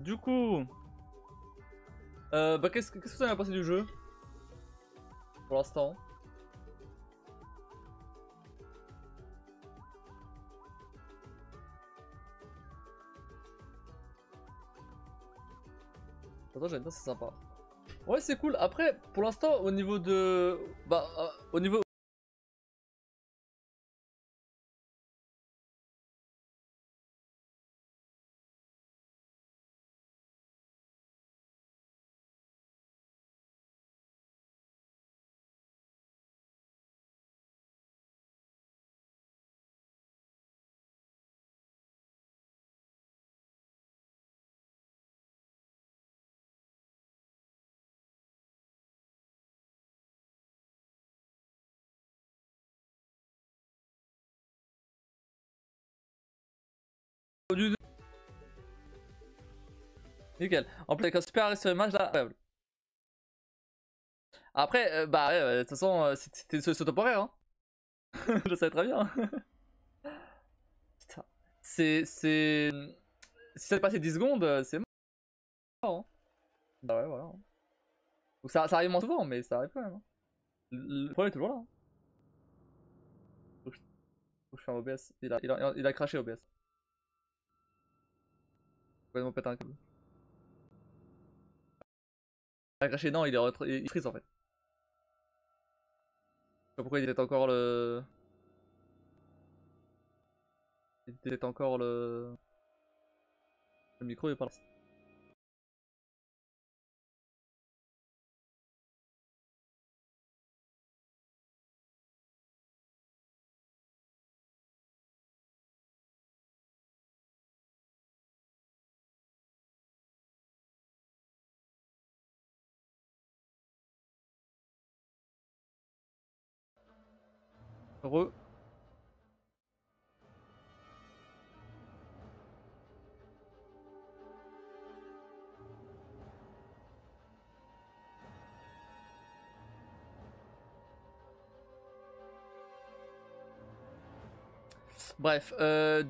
Du coup, bah qu'est-ce que vous avez pensé du jeu pour l'instant? Attends, j'aime bien, c'est sympa. Ouais, c'est cool. Après, pour l'instant, au niveau de, bah, au niveau du nickel. En plus, avec un super arrêt sur image là, incroyable. Après, bah, ouais, de toute façon, c'était une solution temporaire, hein. Je savais très bien. Putain. C'est. Si ça dépassait 10 secondes, c'est mort, hein. Bah ouais, voilà. Donc ça arrive moins souvent, mais ça arrive quand même, hein. Le problème est toujours là, hein. Faut que je fais un OBS. Il a craché OBS. Complètement pété un câble. Il a craché, non, il freeze en fait. Je sais pas pourquoi il était encore le. Il était encore le. Le micro est pas là. Re. Bref,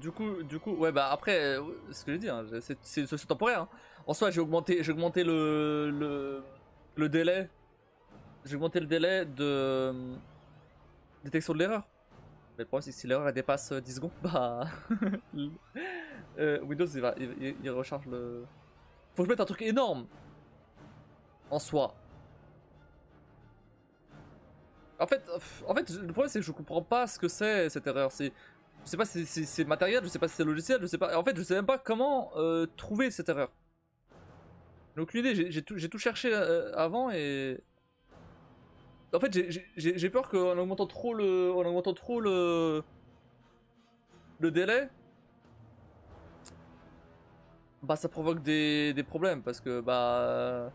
du coup, ouais, bah après, ce que j'ai dit, hein, c'est temporaire, hein. En soi, j'ai augmenté le délai. J'ai augmenté le délai de détection de l'erreur. Mais le problème, c'est que si l'erreur elle dépasse 10 secondes, bah. Windows il recharge le. Faut que je mette un truc énorme en soi. En fait, le problème c'est que je comprends pas ce que c'est cette erreur. Je sais pas si c'est matériel, je sais pas si c'est logiciel, je sais pas. En fait, je sais même pas comment trouver cette erreur. J'ai aucune idée, j'ai tout cherché avant et. En fait, j'ai peur qu'en augmentant trop le délai, bah ça provoque des problèmes parce que bah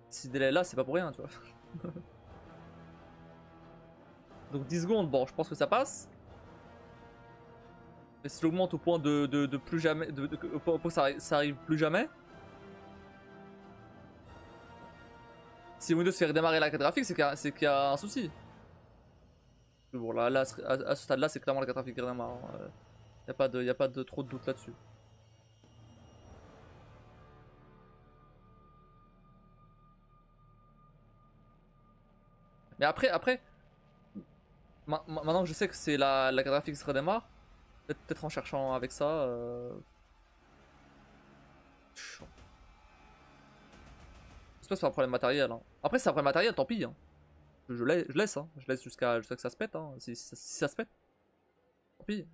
si ce délai là, c'est pas pour rien, tu vois. Donc 10 secondes, bon, je pense que ça passe. Mais si j'augmente au point de plus jamais, au point que ça arrive plus jamais. Si Windows fait redémarrer la carte graphique, c'est qu'il y a un souci. Bon, là à ce stade-là, c'est clairement la carte graphique qui redémarre, hein. Y a pas de trop de doute là-dessus. Mais après, maintenant que je sais que c'est la carte graphique qui se redémarre, peut-être en cherchant avec ça. Je sais pas si c'est un problème matériel, hein. Après, si c'est un problème matériel, tant pis, hein. Je laisse, hein. Je laisse jusqu'à que ça se pète, hein. Si ça se pète, tant pis.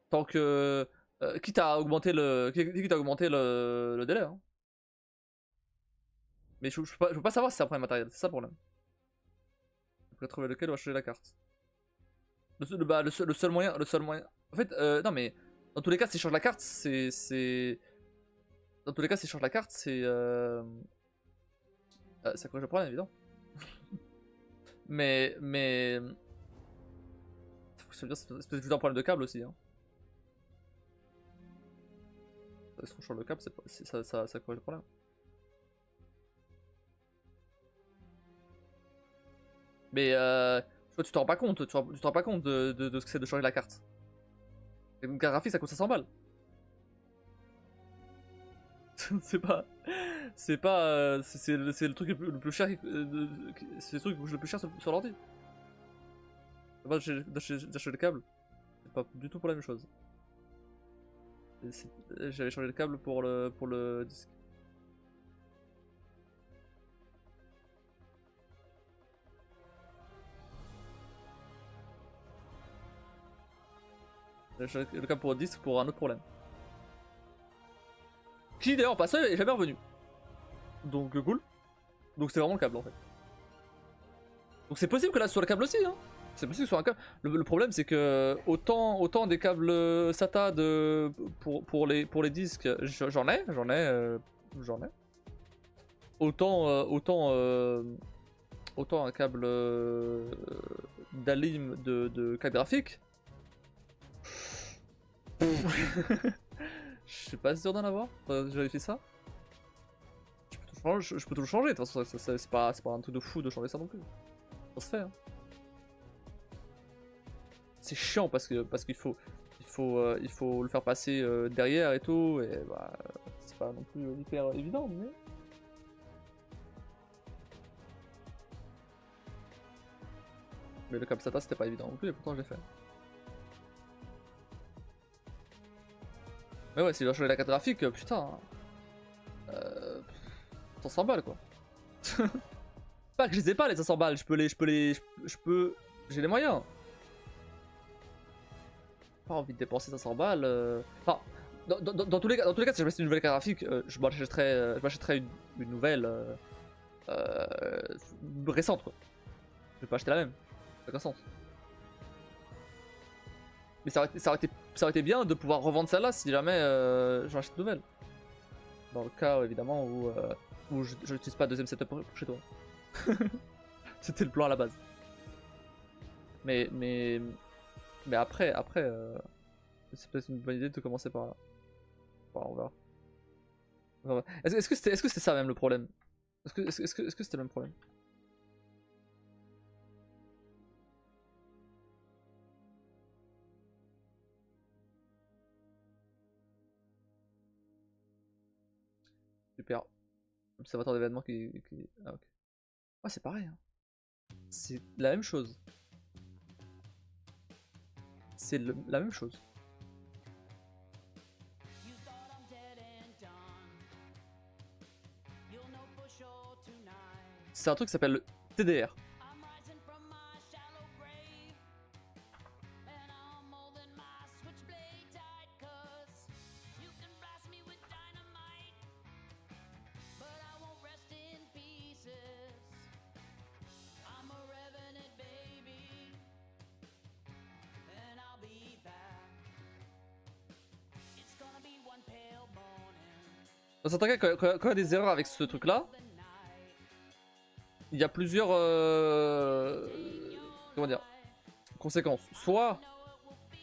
Tant que. Quitte à augmenter le délai, hein. Mais je peux pas savoir si c'est un problème matériel, c'est ça le problème. Je peux trouver lequel ou acheter la carte. Le seul moyen. En fait, non mais. Dans tous les cas, si je change la carte, Dans tous les cas, si je change la carte, ça corrige le problème, évidemment. Mais. C'est peut-être juste un problème de câble aussi, hein. Si on change le câble, ça corrige le problème. Mais tu te rends pas compte, tu te rends pas compte de ce que c'est de changer la carte. Une carte graphique ça coûte 500 balles. C'est pas. C'est pas. C'est le truc le plus cher. C'est le truc qui coûte le plus cher sur l'ordi. Moi, d'acheter le câble, c'est pas du tout pour la même chose. J'avais changé le câble pour le disque. J'avais changé le câble pour le disque pour un autre problème. Qui d'ailleurs, pas ça, est jamais revenu. Donc cool. Donc c'est vraiment le câble en fait. Donc c'est possible que là ce soit le câble aussi, hein. C'est possible que ce soit un câble. Le problème c'est que autant des câbles SATA pour les disques, j'en ai. Autant un câble d'Alim de carte graphique. Je suis pas sûr d'en avoir. J'ai vérifié ça. Je peux tout changer. De toute façon, c'est pas un truc de fou de changer ça non plus. Ça se fait. Hein. C'est chiant parce qu'il faut le faire passer derrière et tout. Et bah, c'est pas non plus hyper évident, mais. Mais le câble SATA c'était pas évident non plus, et pourtant je l'ai fait. Mais ouais, si je dois changer la carte graphique, putain. 500 balles quoi. Pas que je les ai pas les 500 balles, j'ai les moyens. Pas envie de dépenser 500 balles. Enfin, dans tous les cas, si je m'achète une nouvelle carte graphique, je m'achèterai une nouvelle récente quoi. Je vais pas acheter la même. Ça n'a aucun sens. Mais ça aurait été bien de pouvoir revendre celle-là si jamais j'en achète une nouvelle. Dans le cas évidemment où je n'utilise pas de deuxième setup pour chez toi. C'était le plan à la base. Mais après c'est peut-être une bonne idée de commencer par là. Enfin, on verra. Est-ce que c'était ça même le problème? Est-ce que c'était le même problème? Super. Observateur d'événements qui... Ah ok. Ah c'est pareil. Hein. C'est la même chose. C'est la même chose. C'est un truc qui s'appelle le TDR. Dans certains cas, quand il y a des erreurs avec ce truc là, il y a plusieurs comment dire, conséquences. Soit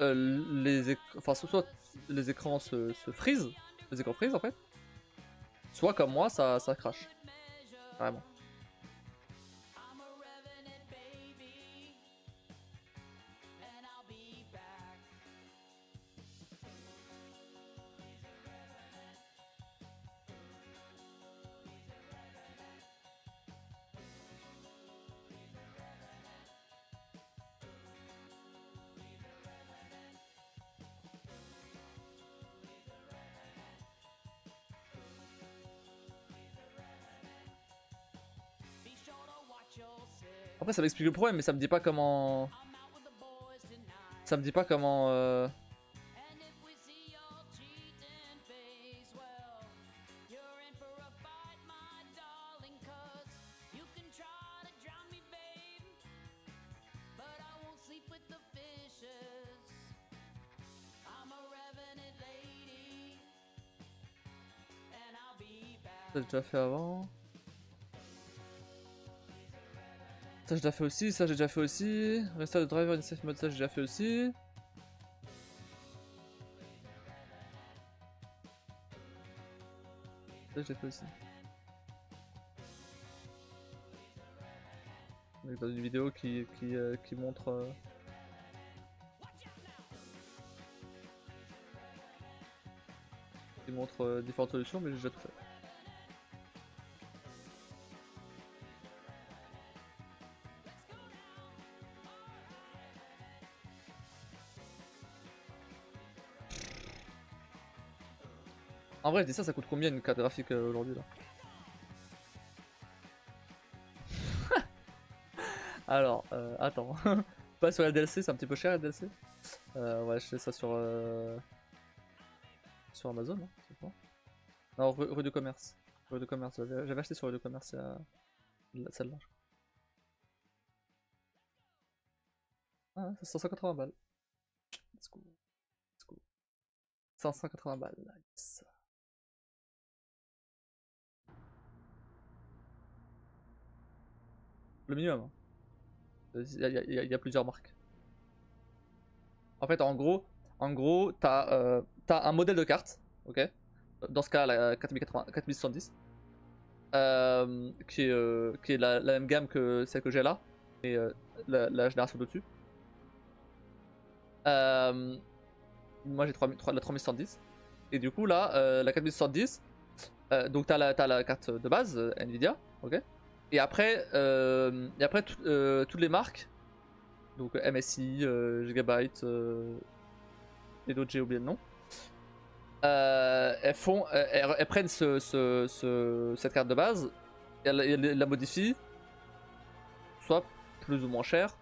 soit les écrans se freeze, les écrans freeze en fait, soit comme moi ça crash. Vraiment. Après ça m'explique le problème mais ça me dit pas comment... Ça me dit pas comment... Ça j'ai déjà fait avant. Ça j'ai déjà fait aussi, ça j'ai déjà fait aussi. Restart de driver in safe mode, ça j'ai déjà fait aussi. Ça j'ai déjà fait aussi. Donc, dans une vidéo qui montre... montre différentes solutions, mais j'ai déjà tout fait. En vrai, je dis ça coûte combien une carte graphique aujourd'hui là? Alors, attends. Pas sur la DLC, c'est un petit peu cher la DLC. On va acheter ça sur Amazon, hein, c'est bon. Non, rue de commerce. Rue de commerce, j'avais acheté sur rue de commerce celle-là. Ah, c'est 180 balles. Let's go. Let's go. 180 balles, nice. Le minimum. Hein. Il y a plusieurs marques. En fait, en gros, t'as un modèle de carte, ok? Dans ce cas, la 4070, qui est la même gamme que celle que j'ai là, et la génération au-dessus. Moi j'ai la 3110, et du coup là, la 4070, donc t'as la carte de base, Nvidia, ok? Et après toutes les marques, donc MSI, Gigabyte, et d'autres j'ai oublié le nom. Elles prennent cette carte de base et elles la modifient, soit plus ou moins cher.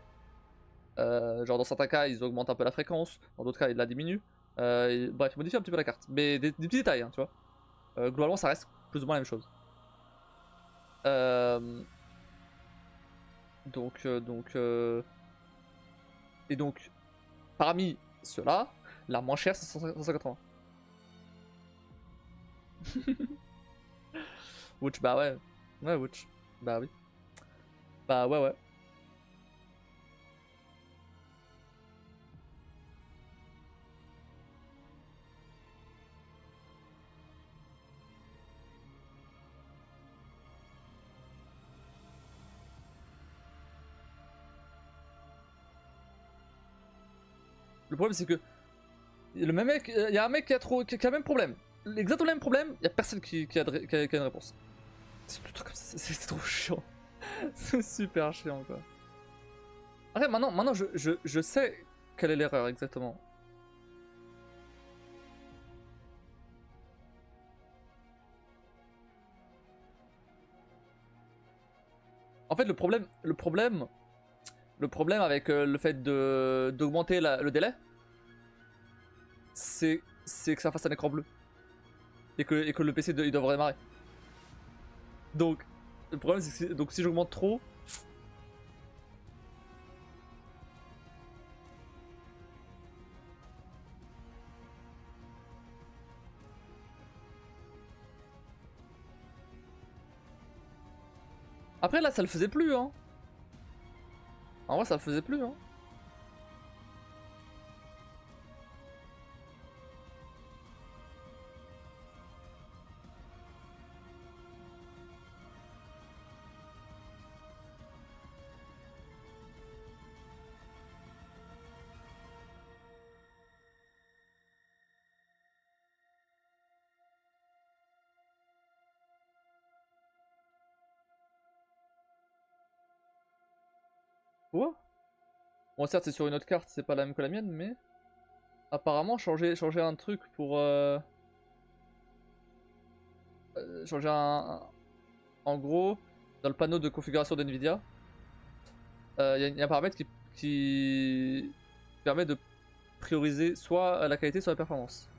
Genre dans certains cas ils augmentent un peu la fréquence, dans d'autres cas ils la diminuent. Bref, ils modifient un petit peu la carte, mais des petits détails, hein, tu vois. Globalement ça reste plus ou moins la même chose. Et donc parmi ceux-là, la moins chère c'est 180. Ouch, bah ouais. Ouais, ouch. Bah oui. Bah ouais, ouais. Le problème c'est que le même mec, il y a un mec qui a le même problème. Exactement le même problème, il y a personne qui a une réponse. C'est tout le temps comme ça, c'est trop chiant. C'est super chiant quoi. Après maintenant je sais quelle est l'erreur exactement. En fait le problème avec le fait d'augmenter le délai, c'est que ça fasse un écran bleu. Et que le PC il doit redémarrer. Donc le problème c'est que donc si j'augmente trop. Après là ça le faisait plus hein. En vrai ça le faisait plus hein. Quoi? Bon certes c'est sur une autre carte, c'est pas la même que la mienne, mais apparemment changer un truc pour changer en gros dans le panneau de configuration d'NVIDIA, il y a un paramètre qui permet de prioriser soit la qualité soit la performance.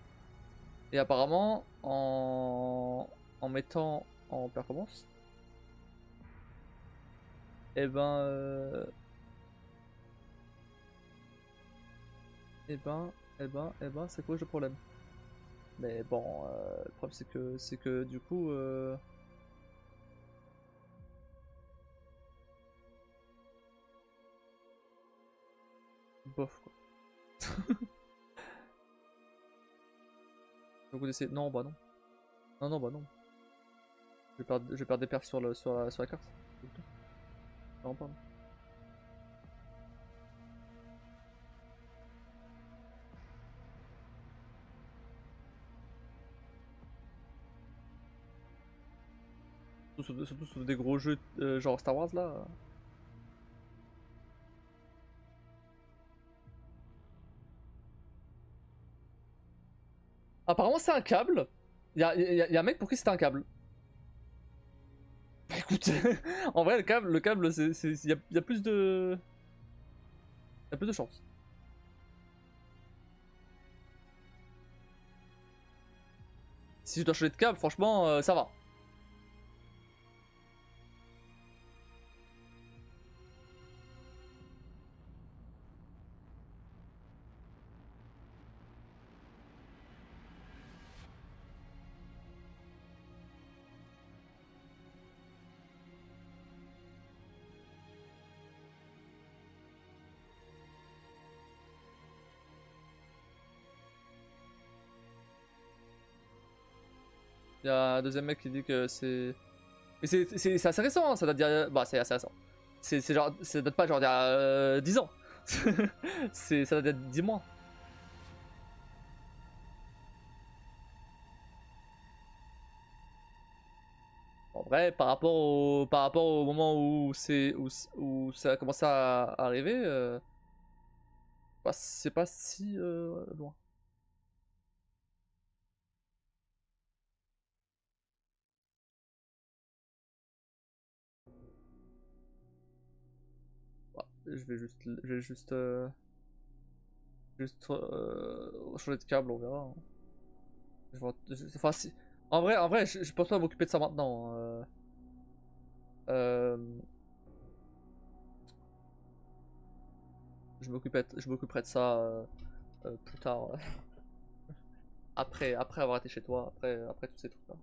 Et apparemment en mettant en performance, et ben et ben c'est quoi le problème? Mais bon, le problème c'est que du coup bof quoi. Donc vous essayez. Non bah non. Non non bah non. Je vais perdre des perfs sur la carte. Tout le temps. Non, pardon. Surtout sur des gros jeux genre Star Wars là. Apparemment c'est un câble. Y a un mec pour qui c'était un câble. Bah écoute, en vrai le câble y a plus de... Y a plus de chance. Si je dois changer de câble, franchement, ça va. Il y a un deuxième mec qui dit que c'est... Mais c'est assez récent, hein, ça date d'il y a... Bah c'est assez récent. C'est genre... Ça date pas genre d'il y a 10 ans. Ça date d'il y a 10 mois. En vrai, par rapport au moment où ça a commencé à arriver, bah, c'est pas si loin. Bah, je vais juste changer de câble, on verra, hein. Enfin, si... En vrai, je pense pas m'occuper de ça maintenant, hein. Euh, je m'occuperai de ça plus tard. Après avoir été chez toi, après tous ces trucs-là.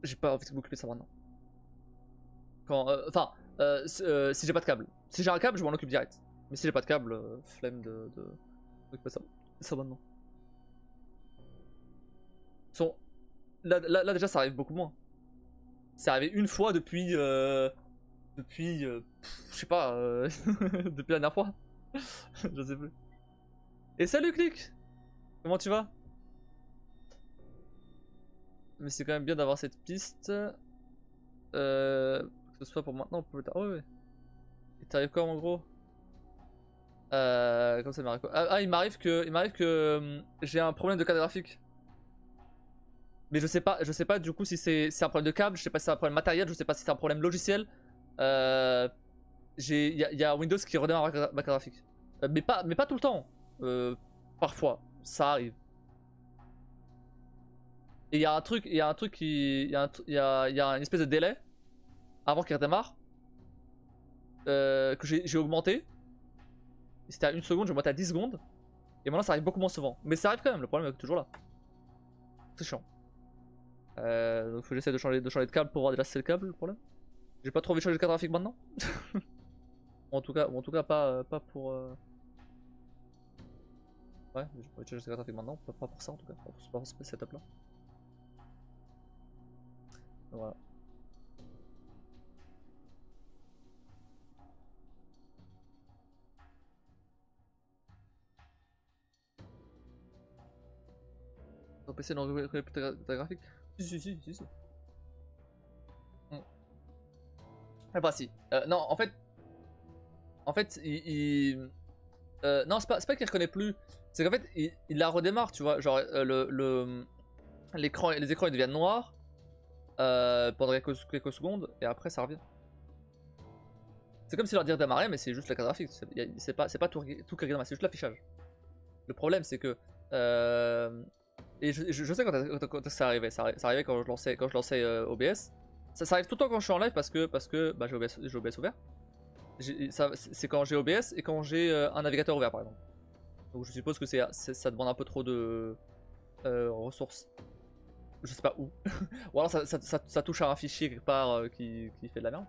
J'ai pas envie de m'occuper de ça maintenant. Enfin, si j'ai pas de câble. Si j'ai un câble, je m'en occupe direct. Mais si j'ai pas de câble, flemme de m'occuper de ça maintenant. Son... Là, déjà, ça arrive beaucoup moins. C'est arrivé une fois depuis... je sais pas, depuis la dernière fois. Je sais plus. Et salut Click! Comment tu vas? Mais c'est quand même bien d'avoir cette piste. Que ce soit pour maintenant ou pour plus tard. Ouais, ouais. Et t'arrives quoi en gros? Comme ça, il m'arrive quoi? Il m'arrive que j'ai un problème de carte graphique. Mais je sais pas du coup si c'est un problème de câble, je sais pas si c'est un problème matériel, je sais pas si c'est un problème logiciel. Y a Windows qui redémarre ma carte graphique. Mais pas tout le temps. Parfois, ça arrive. Et il y a un truc, il y a une espèce de délai avant qu'il redémarre que j'ai augmenté. C'était à 1 seconde, j'ai augmenté à 10 secondes. Et maintenant ça arrive beaucoup moins souvent. Mais ça arrive quand même, le problème est toujours là. C'est chiant. Donc faut que j'essaie de changer de câble pour voir déjà si c'est le câble le problème. J'ai pas trop envie de changer de carte graphique maintenant. En tout cas pas pour... Ouais, j'ai pas envie de changer de carte graphique maintenant, pas pour ça en tout cas, pas pour ce setup là. Voilà. Ton PC ne reconnaît plus ta graphique? Si. Ah bah si. Non, en fait, non, c'est pas qu'il reconnaît plus. C'est qu'en fait, il la redémarre, tu vois. Genre, les écrans ils deviennent noirs pendant quelques secondes et après ça revient. C'est comme si leur dire démarrer, mais c'est juste la carte graphique. C'est pas tout qui redémarre, c'est juste l'affichage. Le problème, c'est que. Et je sais quand ça arrivait. Ça arrivait quand je lançais OBS. Ça arrive tout le temps quand je suis en live parce que bah, j'ai OBS ouvert. C'est quand j'ai OBS et quand j'ai un navigateur ouvert par exemple. Donc je suppose que ça demande un peu trop de ressources. Je sais pas où. Ou alors ça touche à un fichier quelque part qui fait de la merde.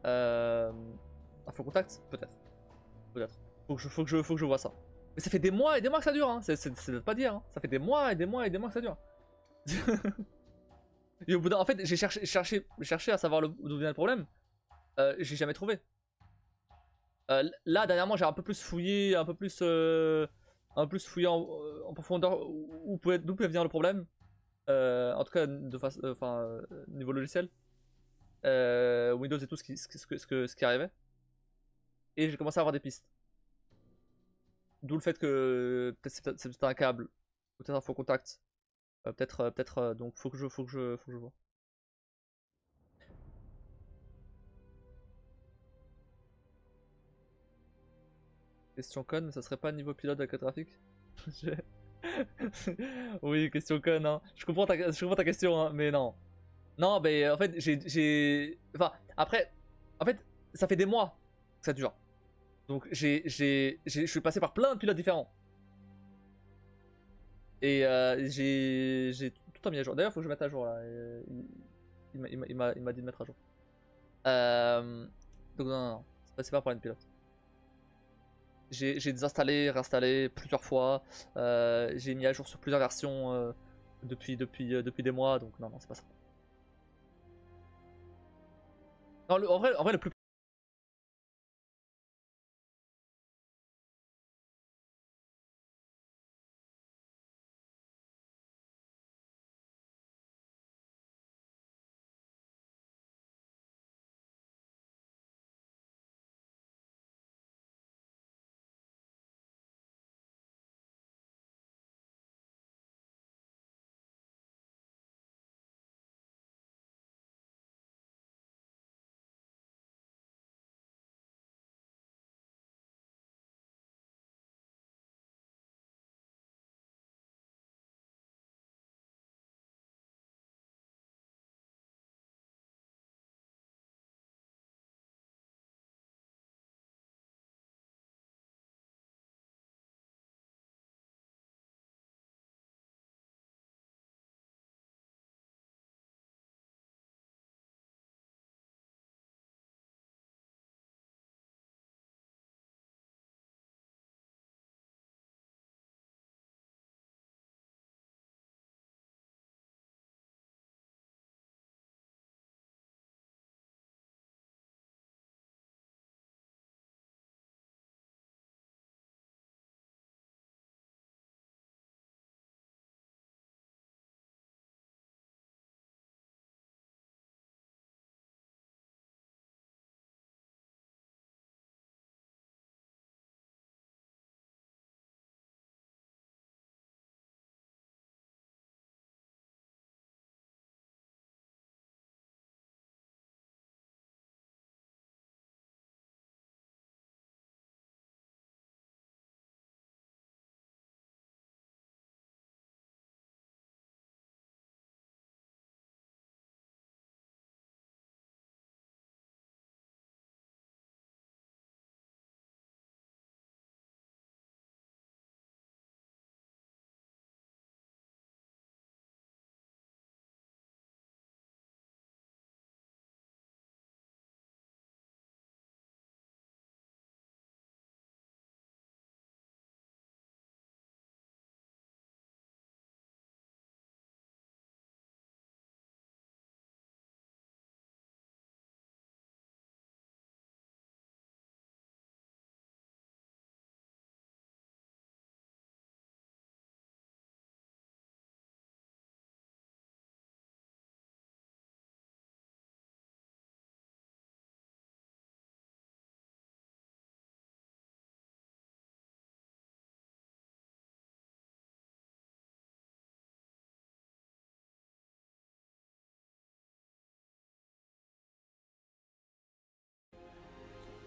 Un faux contact? Peut-être. Peut-être. Faut que je vois ça. Mais ça fait des mois et des mois que ça dure, hein. C'est pas dire, hein. Ça fait des mois et des mois et des mois que ça dure. Et au bout d'un... En fait, j'ai cherché à savoir d'où vient le problème. J'ai jamais trouvé. Là, dernièrement, j'ai un peu plus fouillé, un peu plus fouillé en profondeur d'où pouvait venir le problème. En tout cas, niveau logiciel. Windows et tout ce qui arrivait. Et j'ai commencé à avoir des pistes. D'où le fait que peut-être c'est peut-être un câble, peut-être un faux contact. Donc faut que je vois. Question conne, mais ça serait pas niveau pilote avec le trafic? Je- Oui, question conne, hein. Je comprends ta question, hein, mais non. Non, mais en fait, Enfin, après, en fait, ça fait des mois que ça dure. Donc, je suis passé par plein de pilotes différents. Et j'ai tout mis à jour. D'ailleurs, faut que je mette à jour là. Il m'a dit de mettre à jour. Donc, non, non, non. C'est pas pour une pilote. J'ai désinstallé, réinstallé plusieurs fois. J'ai mis à jour sur plusieurs versions depuis des mois. Donc, non, non, c'est pas ça. Non, en vrai, le plus.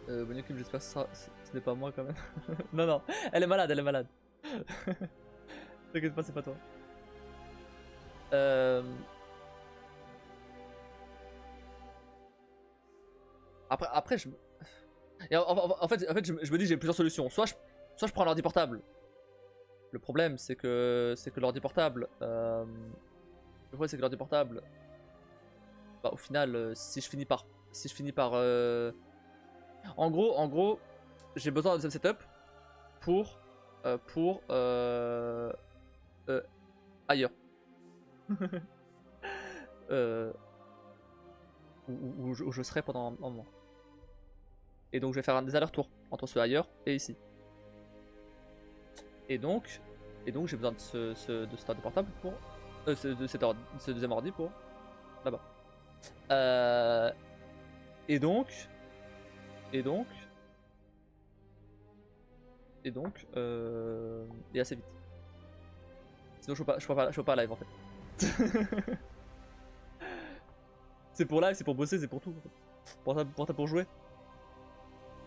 Boniokim, j'espère que ce n'est pas moi quand même. Non, non, elle est malade, elle est malade. T'inquiète pas, c'est pas toi. Euh... Après je... En fait, je me dis j'ai plusieurs solutions. Soit je prends l'ordi portable. Le problème, c'est que l'ordi portable... Le problème, c'est que l'ordi portable... Bah, au final, si je finis par... Si je finis par... En gros, j'ai besoin d'un deuxième setup pour... Pour... Ailleurs. euh, où je serai pendant un moment. Et donc je vais faire des allers-retours entre ce ailleurs et ici. Et donc j'ai besoin de cet ordi portable pour C'est le deuxième ordi pour là-bas. Euh, et donc, et donc, et assez vite. Sinon je peux pas live en fait. C'est pour live, c'est pour bosser, c'est pour tout. Pour jouer.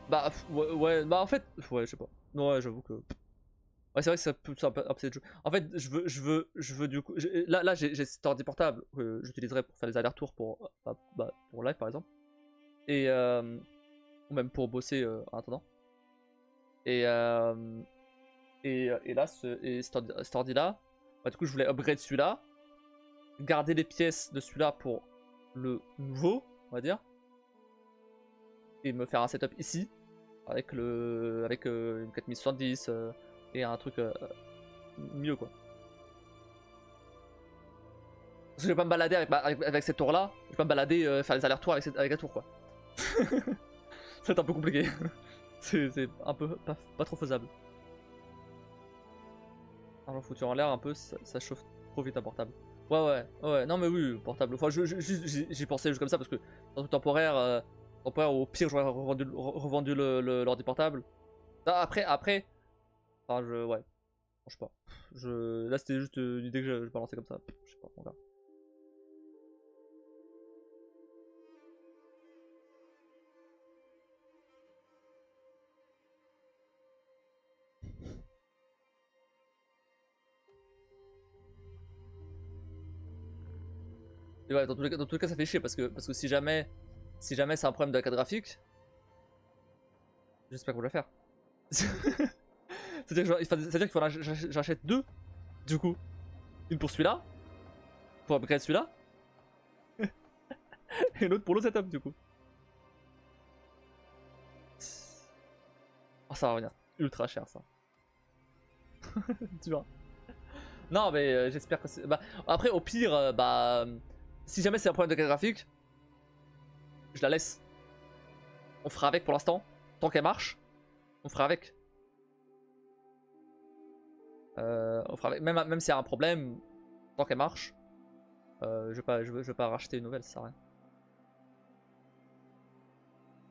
Bah ouais, bah en fait, ouais, je sais pas. Non, ouais, j'avoue que. Ouais, c'est vrai que ça peut un peu de jeu. En fait, je veux du coup. Là j'ai cet ordi portable que j'utiliserai pour faire des allers-retours pour live par exemple. Et ou même pour bosser en attendant. Et, et là, cet ordi là, bah, du coup, je voulais upgrade celui-là, garder les pièces de celui-là pour le nouveau, on va dire, et me faire un setup ici avec une 4070 et un truc mieux quoi. Parce que je vais pas me balader avec cette tour là, je vais pas me balader faire des allers-retours avec la tour quoi. C'est un peu compliqué. C'est un peu pas trop faisable. Alors foutu en l'air un peu, ça chauffe trop vite un portable. Ouais, non mais oui, portable. Enfin, j'y pensais juste comme ça parce que dans le temporaire, au pire, j'aurais revendu l'ordi portable. Ah, après, enfin, ouais, je sais pas. Là, c'était juste une idée que je balançais comme ça. Je sais pas, on verra. Et ouais, dans tous les cas, ça fait chier parce que si jamais c'est un problème de la carte graphique, j'espère qu'on va le faire. C'est-à-dire qu'il faut que j'achète deux, du coup. Une pour celui-là, pour upgrade celui-là, et l'autre pour le setup, du coup. Oh, ça va revenir ultra cher, ça. Tu vois. Non, mais j'espère que c'est. Bah, après, au pire, si jamais c'est un problème de carte graphique, je la laisse. On fera avec pour l'instant. Tant qu'elle marche, on fera avec. On fera avec. Même s'il y a un problème, tant qu'elle marche, je vais pas racheter une nouvelle, ça sert à rien.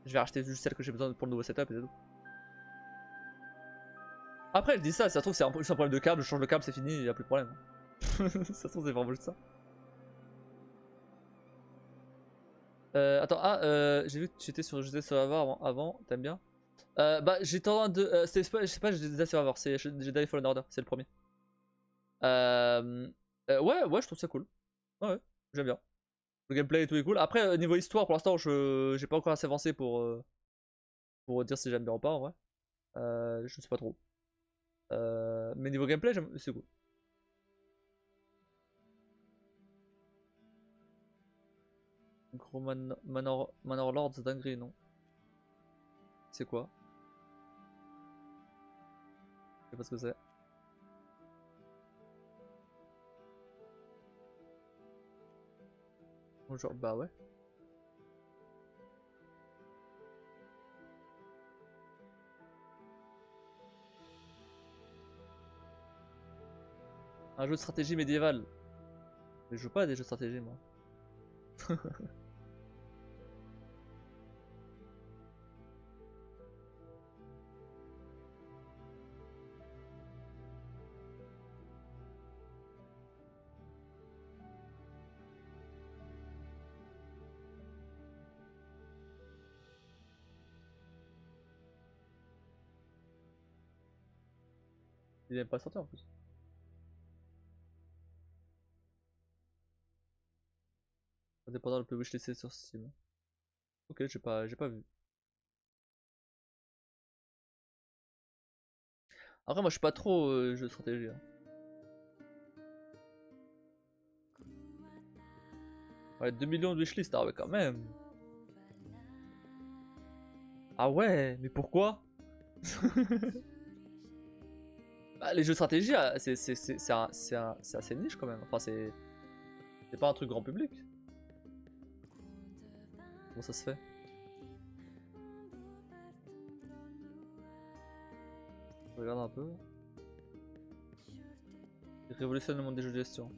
Je vais racheter juste celle que j'ai besoin pour le nouveau setup et c'est tout. Après, elle dit ça, si ça se trouve, c'est juste un problème de câble, je change le câble, c'est fini, il n'y a plus de problème. Ça se trouve, c'est vraiment juste ça. Attends, j'ai vu que tu étais sur GT Survivor avant, t'aimes bien? Bah, j'étais en train de. Je sais pas, j'ai des Survivor, c'est Jedi Fallen Order, c'est le premier. Ouais, je trouve ça cool. Ouais, j'aime bien. Le gameplay et tout est cool. Après, niveau histoire, pour l'instant, j'ai pas encore assez avancé pour dire si j'aime bien ou pas en vrai. Je sais pas trop. Mais niveau gameplay, c'est cool. Gros Manor Lords dinguerie, non? C'est quoi? Je sais pas ce que c'est. Genre, bah ouais. Un jeu de stratégie médiévale. Mais je joue pas à des jeux de stratégie, moi. Il est même pas sorti en plus. Indépendant le plus wishlisté sur Steam. Ok, j'ai pas vu. Après, moi je suis pas trop jeu de stratégie. Hein. Ouais, 2 millions de wishlist, ah ouais, quand même. Ah ouais, mais pourquoi? Bah, les jeux de stratégie, c'est assez niche quand même. Enfin, c'est pas un truc grand public. Comment ça se fait? Je regarde un peu. Il révolutionne le monde des jeux de gestion.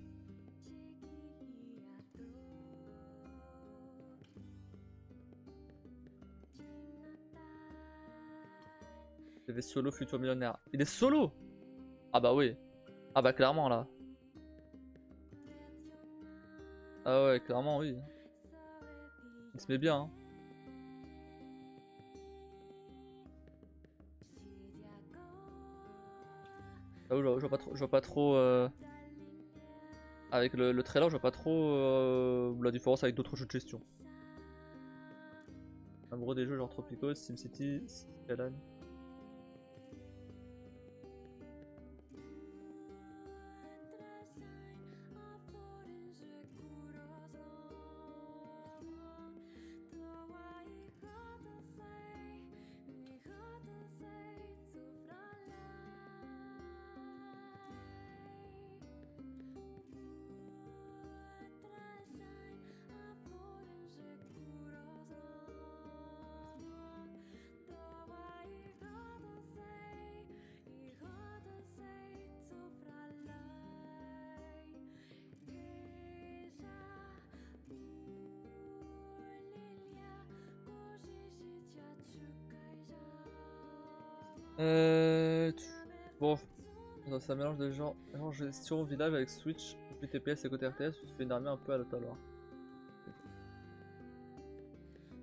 TV solo futur millionnaire. Il est solo? Ah bah oui. Ah bah clairement là. Ah ouais, clairement oui. Il se met bien. Hein. Ah oui, je vois pas trop avec le trailer, je vois pas trop la différence avec d'autres jeux de gestion. Amoureux des jeux genre Tropico, SimCity, Skyline. Bon, ça mélange des gens gestion village avec Switch, puis TPS et côté RTS, tu fais une armée un peu à l'autre alors.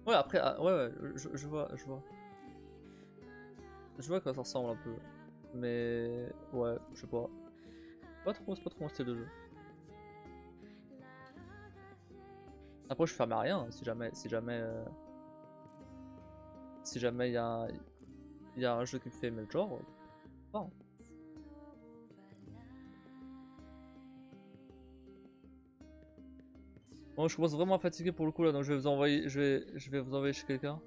Ouais, après, ouais, je vois. Je vois à quoi ça ressemble un peu. Mais, ouais, je sais pas. C'est pas trop mon style de jeu. Après, je ferme à rien, si jamais il y a un jeu qui me fait aimer le genre, pas. Bon, je commence vraiment à fatiguer pour le coup là, donc je vais vous envoyer, je vais vous envoyer chez quelqu'un.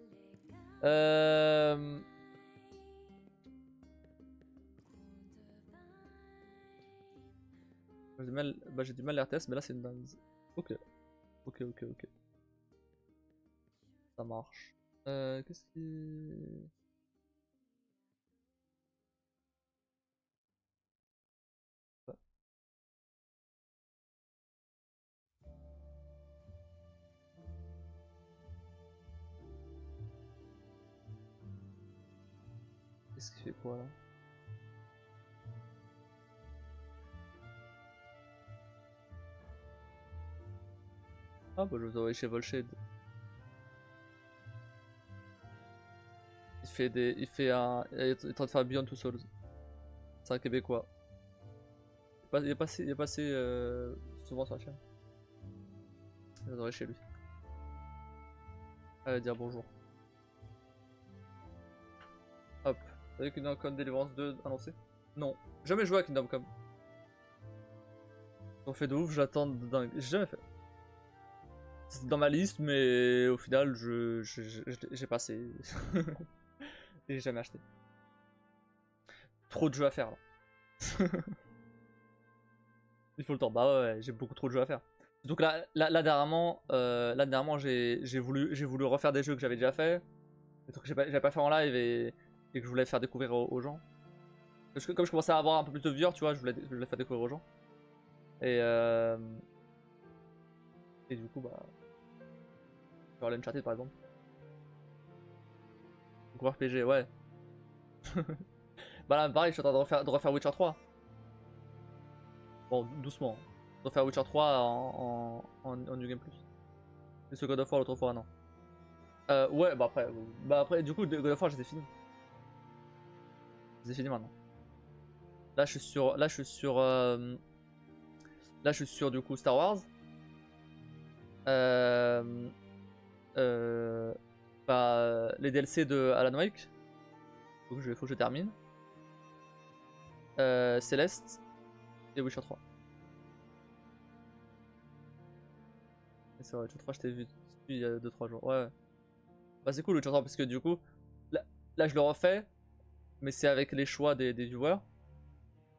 J'ai du mal à RTS, mais là c'est une dingue. Ok, ok. Ça marche. Qu'est-ce qui... Qu'est-ce qui fait quoi là? Ah bah je vais vous envoyer chez Volshade. Il est en train de faire Beyond Two Souls. C'est un Québécois. Il est passé souvent sur la chaîne. Je vais chez lui. Allez dire bonjour. Hop. Avec Kingdom Come Deliverance 2 annoncé? Non. Jamais joué à Kingdom Come. On fait de ouf, j'attends de dingue. J'ai jamais fait. C'était dans ma liste, mais au final, j'ai passé. Et j'ai jamais acheté. Trop de jeux à faire là. Il faut le temps. Bah ouais, j'ai beaucoup trop de jeux à faire. Donc là dernièrement, j'ai voulu refaire des jeux que j'avais déjà fait, des trucs que j'avais pas fait en live et que je voulais faire découvrir aux gens. Parce que comme je commençais à avoir un peu plus de viewers, tu vois, je voulais faire découvrir aux gens. Et du coup, bah, genre l'Uncharted par exemple. Donc RPG, ouais. Bah là, pareil, je suis en train de refaire Witcher 3. Bon, doucement. De refaire Witcher 3 en New Game Plus. Et ce God of War l'autre fois, non. Ouais, bah après, du coup, God of War, j'étais fini. C'est fini maintenant. Là, je suis sur du coup Star Wars. Les DLC de Alan Wake. Faut que je termine. Céleste et Witcher 3. C'est vrai, Witcher 3, je t'ai vu il y a 2-3 jours. Ouais. Bah, c'est cool Witcher 3 parce que du coup, là je le refais, mais c'est avec les choix des viewers.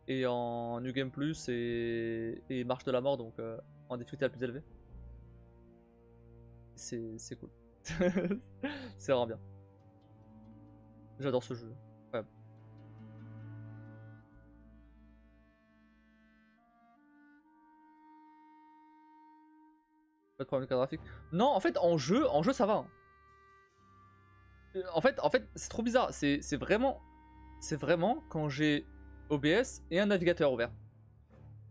Et en New Game Plus et Marche de la Mort, donc en difficulté la plus élevée. C'est cool. C'est vraiment bien. J'adore ce jeu. Ouais. Pas de problème de carte graphique. Non, en fait, en jeu ça va. Hein. En fait c'est trop bizarre. C'est vraiment. c'est vraiment quand j'ai OBS et un navigateur ouvert.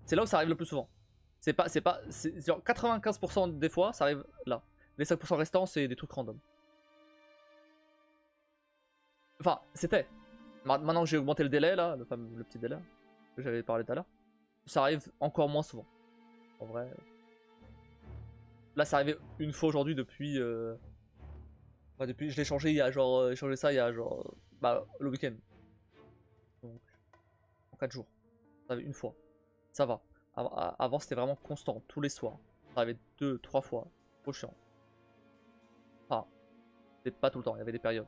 C'est là où ça arrive le plus souvent. C'est genre 95% des fois, ça arrive là. Les 5% restants, c'est des trucs random. Enfin, c'était. Maintenant que j'ai augmenté le délai là, le petit délai que j'avais parlé tout à l'heure, ça arrive encore moins souvent. En vrai. Là, ça arrivait une fois aujourd'hui depuis. Enfin, depuis, je l'ai changé il y a genre. J'ai changé ça il y a genre. Bah, le week-end. Donc, en 4 jours. Ça arrive une fois. Ça va. Avant, c'était vraiment constant, tous les soirs. Ça arrivait 2, 3 fois. Trop chiant. Enfin, c'était pas tout le temps, il y avait des périodes.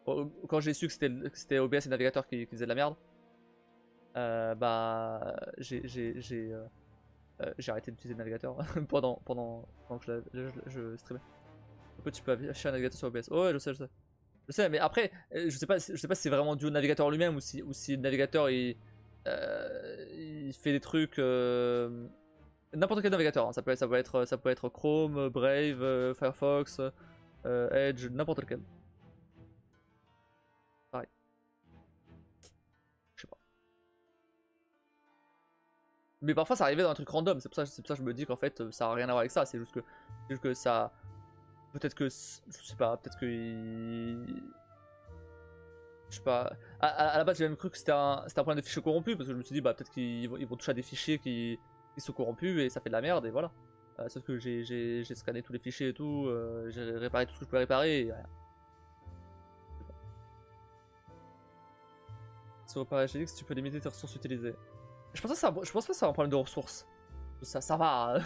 Quand j'ai su que c'était OBS et navigateur qui faisaient de la merde, bah j'ai arrêté d'utiliser le navigateur pendant que je streamais. Du coup, tu peux afficher un navigateur sur OBS. Oh, ouais, je sais, je sais. Je sais, mais après, je sais pas si c'est vraiment dû au navigateur lui-même ou si le navigateur il fait des trucs. N'importe quel navigateur, hein. Ça peut être Chrome, Brave, Firefox, Edge, n'importe lequel. Pareil. Je sais pas. Mais parfois ça arrivait dans un truc random, c'est pour ça que je me dis qu'en fait ça a rien à voir avec ça, c'est juste que ça. Peut-être que. Je sais pas, peut-être que. Je sais pas. À la base j'ai même cru que c'était un problème de fichiers corrompus, parce que je me suis dit bah peut-être qu'ils vont toucher à des fichiers qui sont corrompus et ça fait de la merde et voilà. Sauf que j'ai scanné tous les fichiers et tout, j'ai réparé tout ce que je pouvais réparer et rien. Sur Paragélix, tu peux limiter tes ressources utilisées. Je pense pas que c'est un problème de ressources. Ça va.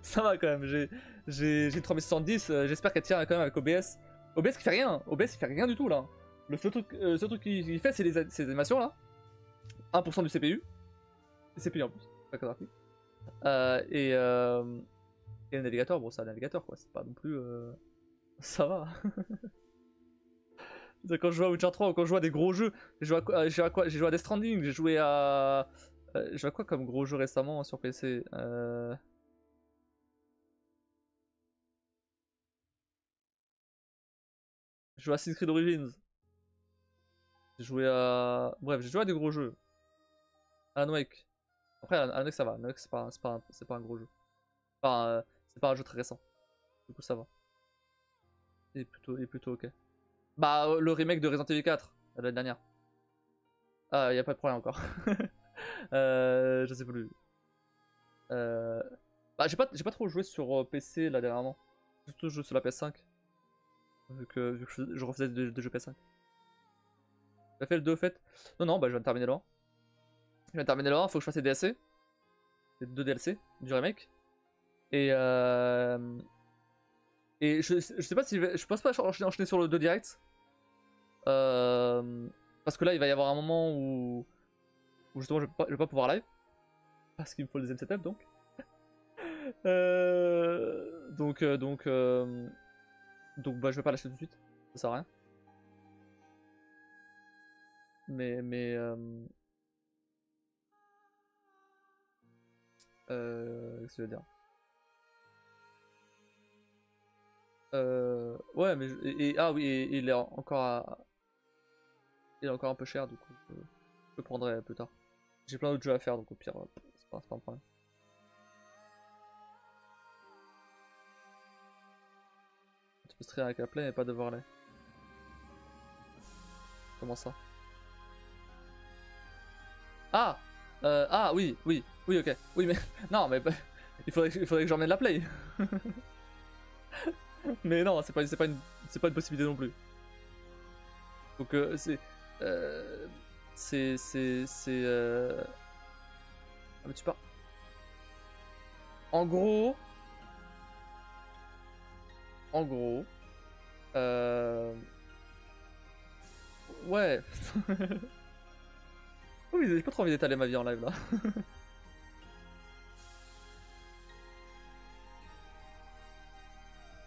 Ça va quand même. J'ai 3070, j'espère qu'elle tient quand même avec OBS. OBS qui fait rien. OBS il fait rien du tout là. Le seul truc qu'il fait, c'est ces animations là. 1% du CPU. CPU en plus, pas que graphique. Et le navigateur, bon, c'est un navigateur quoi. C'est pas non plus. Ça va. Quand je joue à Witcher 3 ou quand je joue à des gros jeux, j'ai joué à quoi? J'ai joué à Death Stranding, j'ai joué à. J'ai joué à quoi comme gros jeu récemment sur PC J'ai joué à Assassin's Creed Origins. J'ai joué à. Bref, j'ai joué à des gros jeux. Alan Wake. Après, Alan Wake ça va. Alan Wake c'est pas un gros jeu. Enfin, c'est pas un jeu très récent. Du coup, ça va. Il est plutôt ok. Bah, le remake de Resident Evil 4, l'année dernière. Ah, y a pas de problème encore. Je sais plus. Euh... Bah, j'ai pas trop joué sur PC là dernièrement. Surtout joué sur la PS5. Vu que je refaisais des jeux PS5. J'ai fait le 2 au fait. Non, non, bah je viens de terminer le 1. Je viens de terminer le 1, faut que je fasse les DLC. Les 2 DLC du remake. Et je sais pas si je pense pas enchaîner sur le 2 direct. Parce que là il va y avoir un moment où justement je vais pas pouvoir live. Parce qu'il me faut le deuxième setup donc. Donc bah je vais pas l'acheter tout de suite. Ça sert à rien. Mais qu'est-ce que je veux dire? Ouais, mais ah oui, il est encore il est encore un peu cher, du coup je le prendrai plus tard. J'ai plein d'autres jeux à faire, donc au pire, c'est pas un problème. Tu peux streamer avec la play mais pas de overlay. Comment ça? Ah ah oui, oui, ok. Oui, mais non, mais il faudrait que j'emmène la play. Mais non, c'est pas une possibilité non plus. Donc euh, c'est ah, mais tu pars. En gros, en gros, euh... ouais. Oui, j'ai pas trop envie d'étaler ma vie en live là.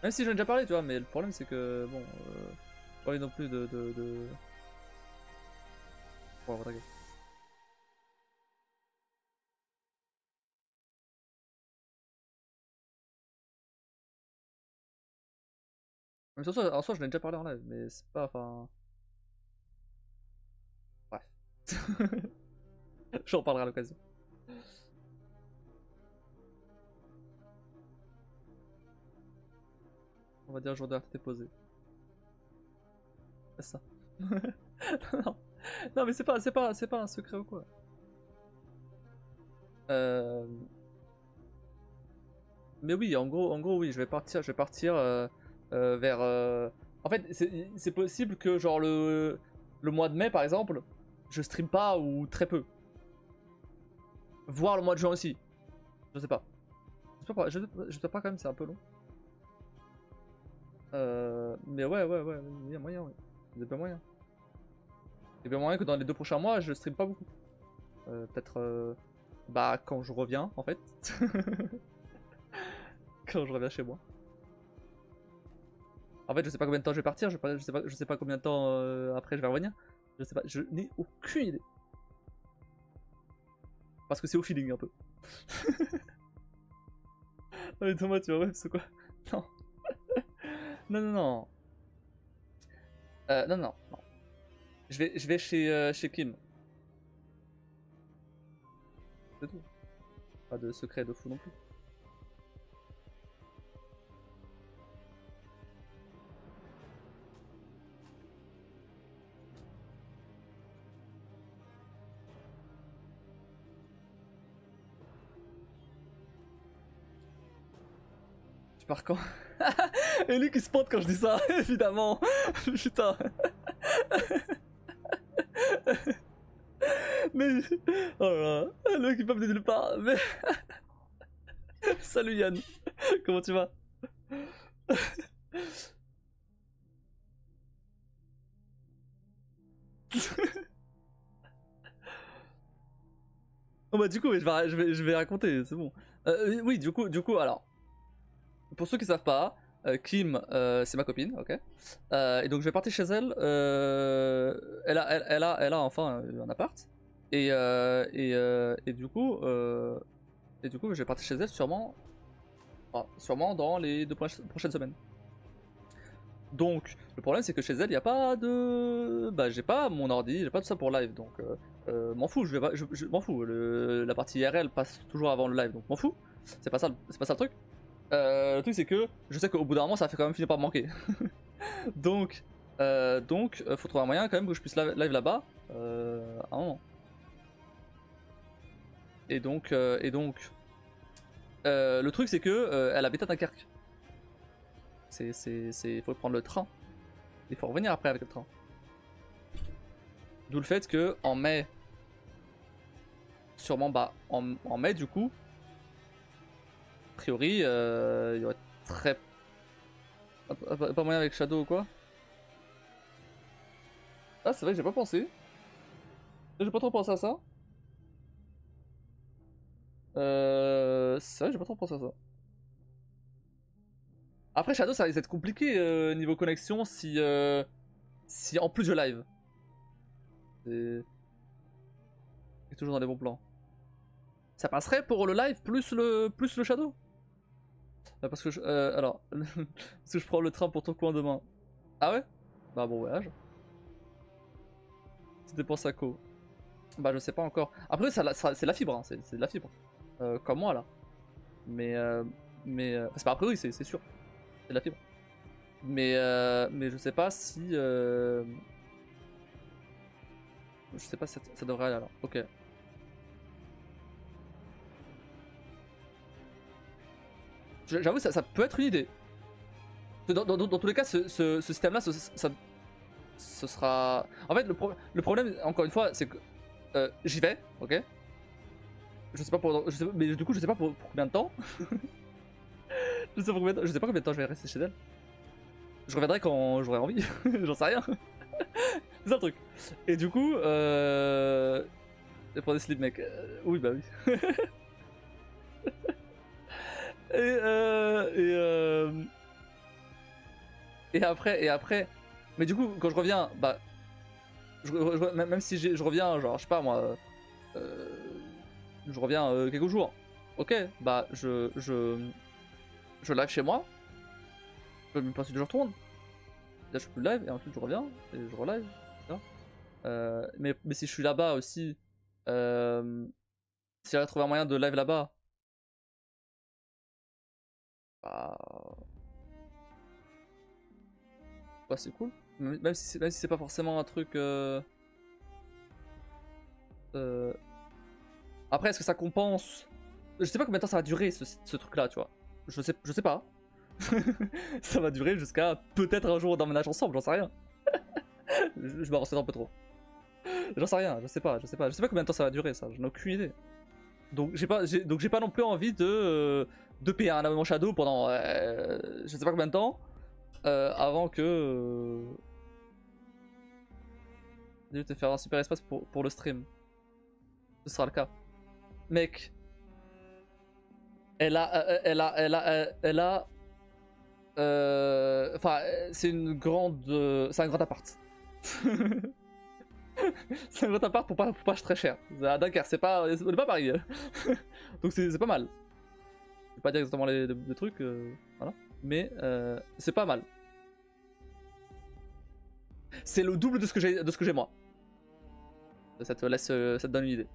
Même si j'en ai déjà parlé, tu vois, mais le problème c'est que bon, pas envie non plus de... Bon, on va draguer. Mais en soi, j'en ai déjà parlé en live, mais c'est pas, enfin... J'en parlerai à l'occasion. On va dire jour de RTT posé. C'est ça. non. Non mais c'est pas un secret ou quoi. Mais oui, en gros oui, je vais partir vers. En fait, c'est possible que genre le mois de mai par exemple, je stream pas ou très peu. Voire le mois de juin aussi. Je sais pas. Je sais pas quand même, c'est un peu long. Mais ouais, il y a moyen, ouais. Il y a bien moyen. Il y a bien moyen que dans les 2 prochains mois, je stream pas beaucoup. Peut-être bah quand je reviens en fait. Quand je reviens chez moi. En fait, je sais pas combien de temps je vais partir, je sais pas combien de temps après je vais revenir. Je sais pas, je n'ai aucune idée. Parce que c'est au feeling un peu. Oh mais Thomas, tu vas rêver, c'est quoi? Non. Non, non, non. Non, non, non. Je vais chez Kim. C'est tout. Pas de secret de fou non plus. Tu pars quand? Et lui qui spot quand je dis ça, évidemment. Putain. Mais. Oh là là. Le mec il peut me nulle part. Mais. Salut Yann. Comment tu vas? Oh bah du coup, je vais raconter, c'est bon. Oui, du coup, alors, pour ceux qui savent pas, Kim, c'est ma copine, ok. Et donc je vais partir chez elle. Elle a enfin un appart. Et du coup, je vais partir chez elle sûrement dans les 2 prochaines semaines. Donc, le problème c'est que chez elle, il n'y a pas de. Bah, j'ai pas mon ordi, j'ai pas tout ça pour live, donc m'en fous, je m'en fous. La partie IRL passe toujours avant le live, donc m'en fous. C'est pas ça le truc. Le truc c'est que je sais qu'au bout d'un moment, ça fait quand même finir par me manquer. donc, faut trouver un moyen quand même que je puisse live là-bas à un moment. Et donc, le truc c'est que elle habite à Dunkerque. Faut prendre le train. Il faut revenir après avec le train. D'où le fait que en mai, sûrement bah en mai du coup, a priori il y aurait très pas moyen avec Shadow ou quoi. Ah c'est vrai que j'ai pas pensé. J'ai pas trop pensé à ça. C'est vrai que j'ai pas trop pensé à ça. Après Shadow ça risque d'être compliqué niveau connexion si en plus je live. C'est toujours dans les bons plans. Ça passerait pour le live plus le Shadow? Parce que alors, parce que je prends le train pour ton coin demain. Ah ouais? Bah bon voyage. Ça dépend à co. Bah je sais pas encore. Après c'est la fibre, hein. C'est de la fibre. Comme moi là. Mais c'est pas a priori, c'est sûr. C'est de la fibre. Mais je sais pas si je sais pas si ça devrait aller alors. Ok. J'avoue ça peut être une idée. Dans tous les cas ce système là ce sera. En fait le problème encore une fois c'est que j'y vais, ok. Je sais pas mais du coup je sais pas pour combien de temps. Je sais pas combien de temps je vais rester chez elle. Je reviendrai quand j'aurai envie, j'en sais rien. C'est ça le truc. Et du coup, pour des slip mec, oui bah oui. Et après, mais du coup quand je reviens, bah, même si je reviens, genre je sais pas moi, je reviens quelques jours. Ok, bah je live chez moi. Je peux même pas si je retourne. Là je suis plus live et ensuite je reviens et je relive. Mais si je suis là-bas aussi, si j'arrive à trouver un moyen de live là-bas, bah, bah c'est cool. Même si c'est pas forcément un truc. Après, est-ce que ça compense? Je sais pas combien de temps ça va durer ce truc-là, tu vois. Je sais pas. Ça va durer jusqu'à peut-être un jour on emménage ensemble, j'en sais rien. Je me renseigne un peu trop. J'en sais rien, je sais pas combien de temps ça va durer, ça, j'en ai aucune idée. Donc j'ai pas non plus envie de payer un abonnement Shadow pendant je sais pas combien de temps avant que de te faire un super espace pour le stream. Ce sera le cas. Mec, elle a enfin c'est une grande c'est un grand appart. C'est un grand appart pour pas très cher. À Dunkerque, on est pas à Paris. Donc c'est pas mal. Je vais pas dire exactement les trucs, voilà. Mais c'est pas mal. C'est le double de ce que j'ai moi. Ça te donne une idée.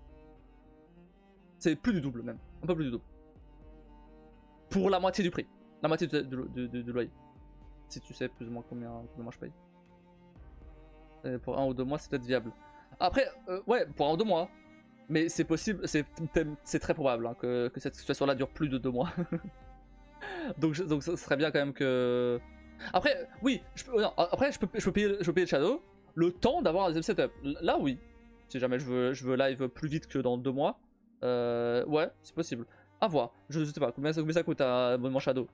C'est plus du double même, un peu plus du double. Pour la moitié du prix, la moitié du loyer. Si tu sais plus ou moins combien je paye. Et pour 1 ou 2 mois, c'est peut-être viable. Après, ouais, pour 1 ou 2 mois. Mais c'est possible, c'est très probable hein, que cette situation-là dure plus de 2 mois. donc ça serait bien quand même que. Après, oui, je peux payer le Shadow le temps d'avoir un deuxième setup. Là, oui. Si jamais je veux live plus vite que dans 2 mois. Ouais, c'est possible. À voir. Je sais pas combien ça coûte un abonnement Shadow.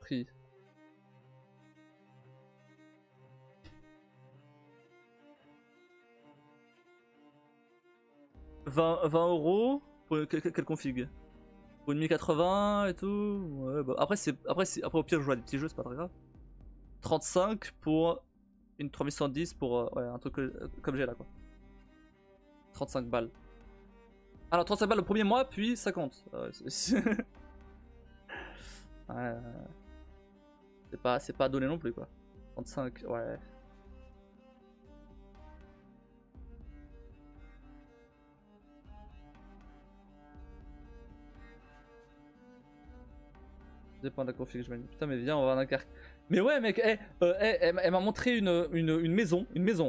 Prix. 20 € pour quelle config? Pour une 1080 et tout. Ouais, bah après au pire je joue à des petits jeux, c'est pas très grave. 35 pour une 3110 pour ouais, un truc comme j'ai là quoi. 35 balles. Alors 35 balles le premier mois, puis 50. Ouais, c'est pas donné non plus quoi. 35, ouais. Ça dépend de la config que je mets. Putain mais viens on va en Dunkerque. Mais ouais mec, elle m'a montré une maison,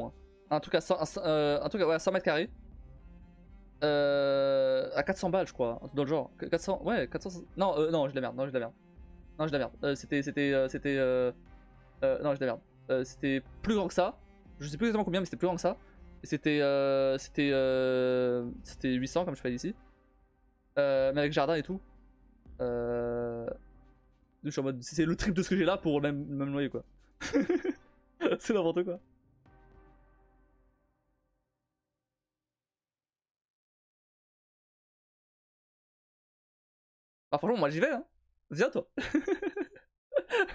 hein. Un truc à 100, un truc à, ouais, 100 mètres carrés. À 400 balles je crois, un truc dans le genre. 400, ouais 400, non non je la merde, non je la merde. Non je la merde, non je la merde. C'était plus grand que ça, je sais plus exactement combien mais c'était plus grand que ça. Et c'était 800 comme je fais ici. Mais avec jardin et tout. Je suis en mode, c'est le triple de ce que j'ai là pour le même loyer quoi. C'est n'importe quoi. Ah franchement moi j'y vais hein. Viens toi.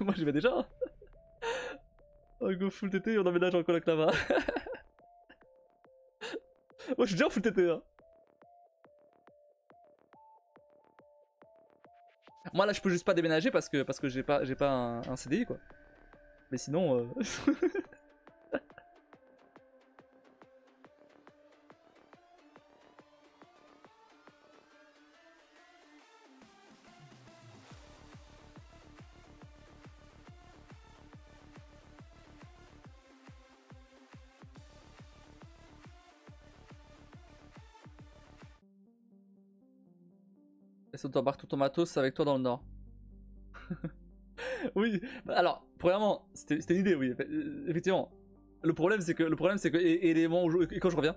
Moi j'y vais déjà. Hein. Oh go full TT, on emménage en coloc là-bas. Moi je suis déjà en full TT hein. Moi là je peux juste pas déménager parce que j'ai pas un CDI quoi. Mais sinon et ça t'embarque tout ton matos avec toi dans le nord. Oui, alors, premièrement, c'était une idée, oui, effectivement. Le problème, c'est que, et les moments où et quand je reviens,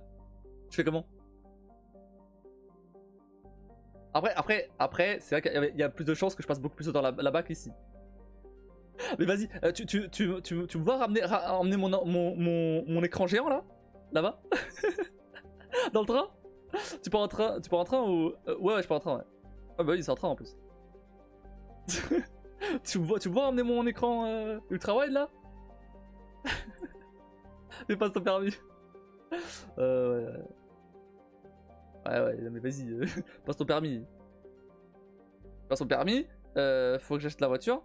je fais comment? Après, c'est vrai qu'il y a plus de chances que je passe beaucoup plus de temps là-bas qu'ici. Mais vas-y, tu me vois emmener mon écran géant là? Là-bas? Dans le train? Tu pars en train ou. Ouais, je pars en train, ouais. Ah bah oui, c'est en train en plus. Tu me vois emmener mon écran ultra wide là? Mais passe ton permis. Ouais. Ouais, mais vas-y, passe ton permis. Passe ton permis. Faut que j'achète la voiture.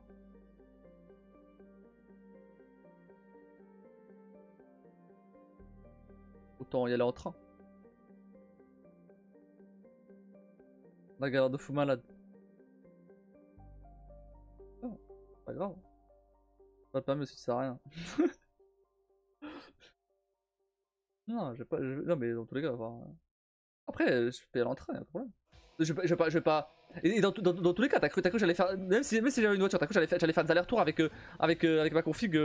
Autant y aller en train. La galère de fou malade. Oh, pas grave. Pas de permis si ça sert à rien. Non, j'ai pas. Non, mais dans tous les cas, enfin. Après, je paye l'entrain, y'a pas de problème. Je vais pas. Et dans tous les cas, t'as cru que j'allais faire. Même si j'avais une voiture, t'as cru que j'allais faire des allers-retours avec ma config.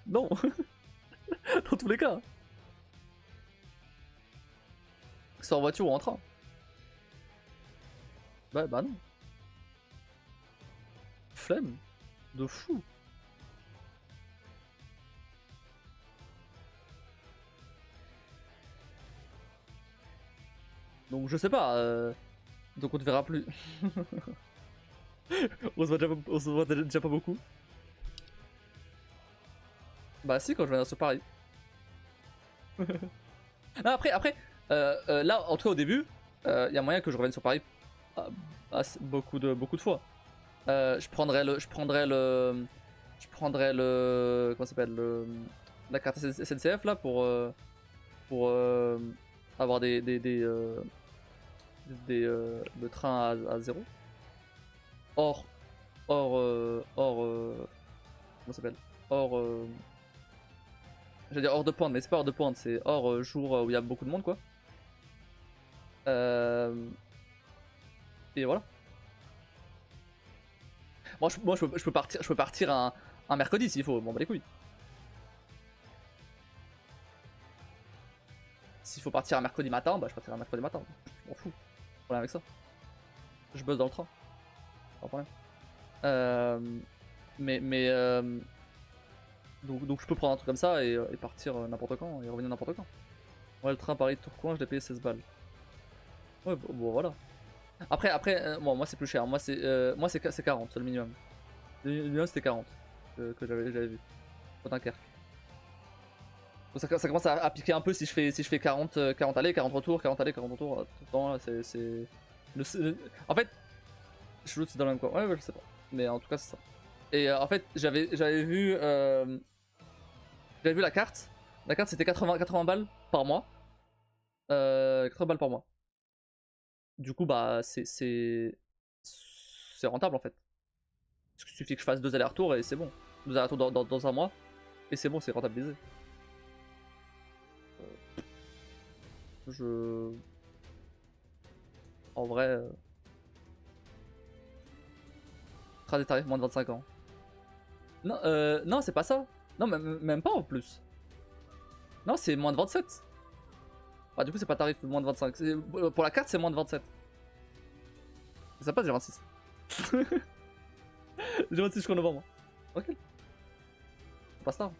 Non. Dans tous les cas. Que ce soit en voiture ou en train. Bah non. Flemme. De fou. Donc je sais pas. Donc on te verra plus. On se voit déjà pas beaucoup. Bah si, quand je viens sur Paris. Non, après là, en tout cas au début, il y a moyen que je revienne sur Paris beaucoup de fois. Je prendrais comment ça s'appelle, la carte SNCF là pour avoir le train à 0. Comment ça s'appelle, j'allais dire hors de pointe, mais c'est pas hors de pointe, c'est hors jour où il y a beaucoup de monde quoi. Et voilà. Moi je peux partir un mercredi s'il faut, bon bah les couilles. S'il faut partir un mercredi matin, bah je partirai un mercredi matin. Je m'en fous. Problème avec ça. Je bosse dans le train. Pas de problème. Donc je peux prendre un truc comme ça et partir n'importe quand et revenir n'importe quand. Ouais, le train Paris-Tourcoing, je l'ai payé 16 balles. Ouais, bon voilà. Après bon, moi c'est plus cher. Moi c'est 40, c'est le minimum. Le minimum c'était 40 que j'avais vu. Au Dunkerque. Donc ça commence à piquer un peu si je fais 40 allées, 40 retours, 40 allées, 40 retours tout le temps. Là, en fait, je c'est dans le même coin. Ouais, je sais pas. Mais en tout cas, c'est ça. Et en fait, j'avais vu la carte. La carte c'était 80 balles par mois. 80 balles par mois. Du coup, bah, c'est rentable en fait. Il suffit que je fasse 2 allers-retours et c'est bon. 2 allers-retours dans un mois. Et c'est bon, c'est rentabilisé. En vrai. Sera des tarifs moins de 25 ans. Non, non c'est pas ça. Non, même pas en plus. Non, c'est moins de 27. Ah, du coup, c'est pas tarif moins de 25. Pour la carte, c'est moins de 27. Ça passe, j'ai 26. J'ai 26 jusqu'en novembre. Ok. Pas ça.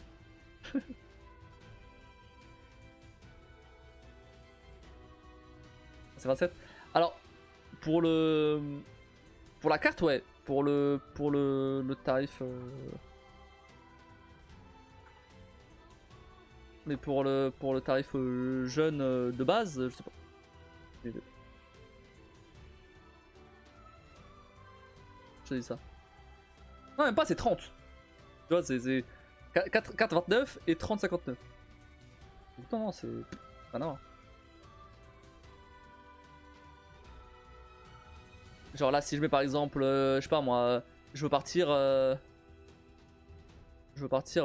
C'est 27. Alors, pour la carte, ouais. Pour le tarif. Mais pour le tarif jeune de base, je sais pas. Je te dis ça. Non, même pas, c'est 30. Tu vois, c'est 4,29 et 30,59. Non, c'est. Ah non. Genre là, si je mets par exemple, je sais pas moi, je veux partir, je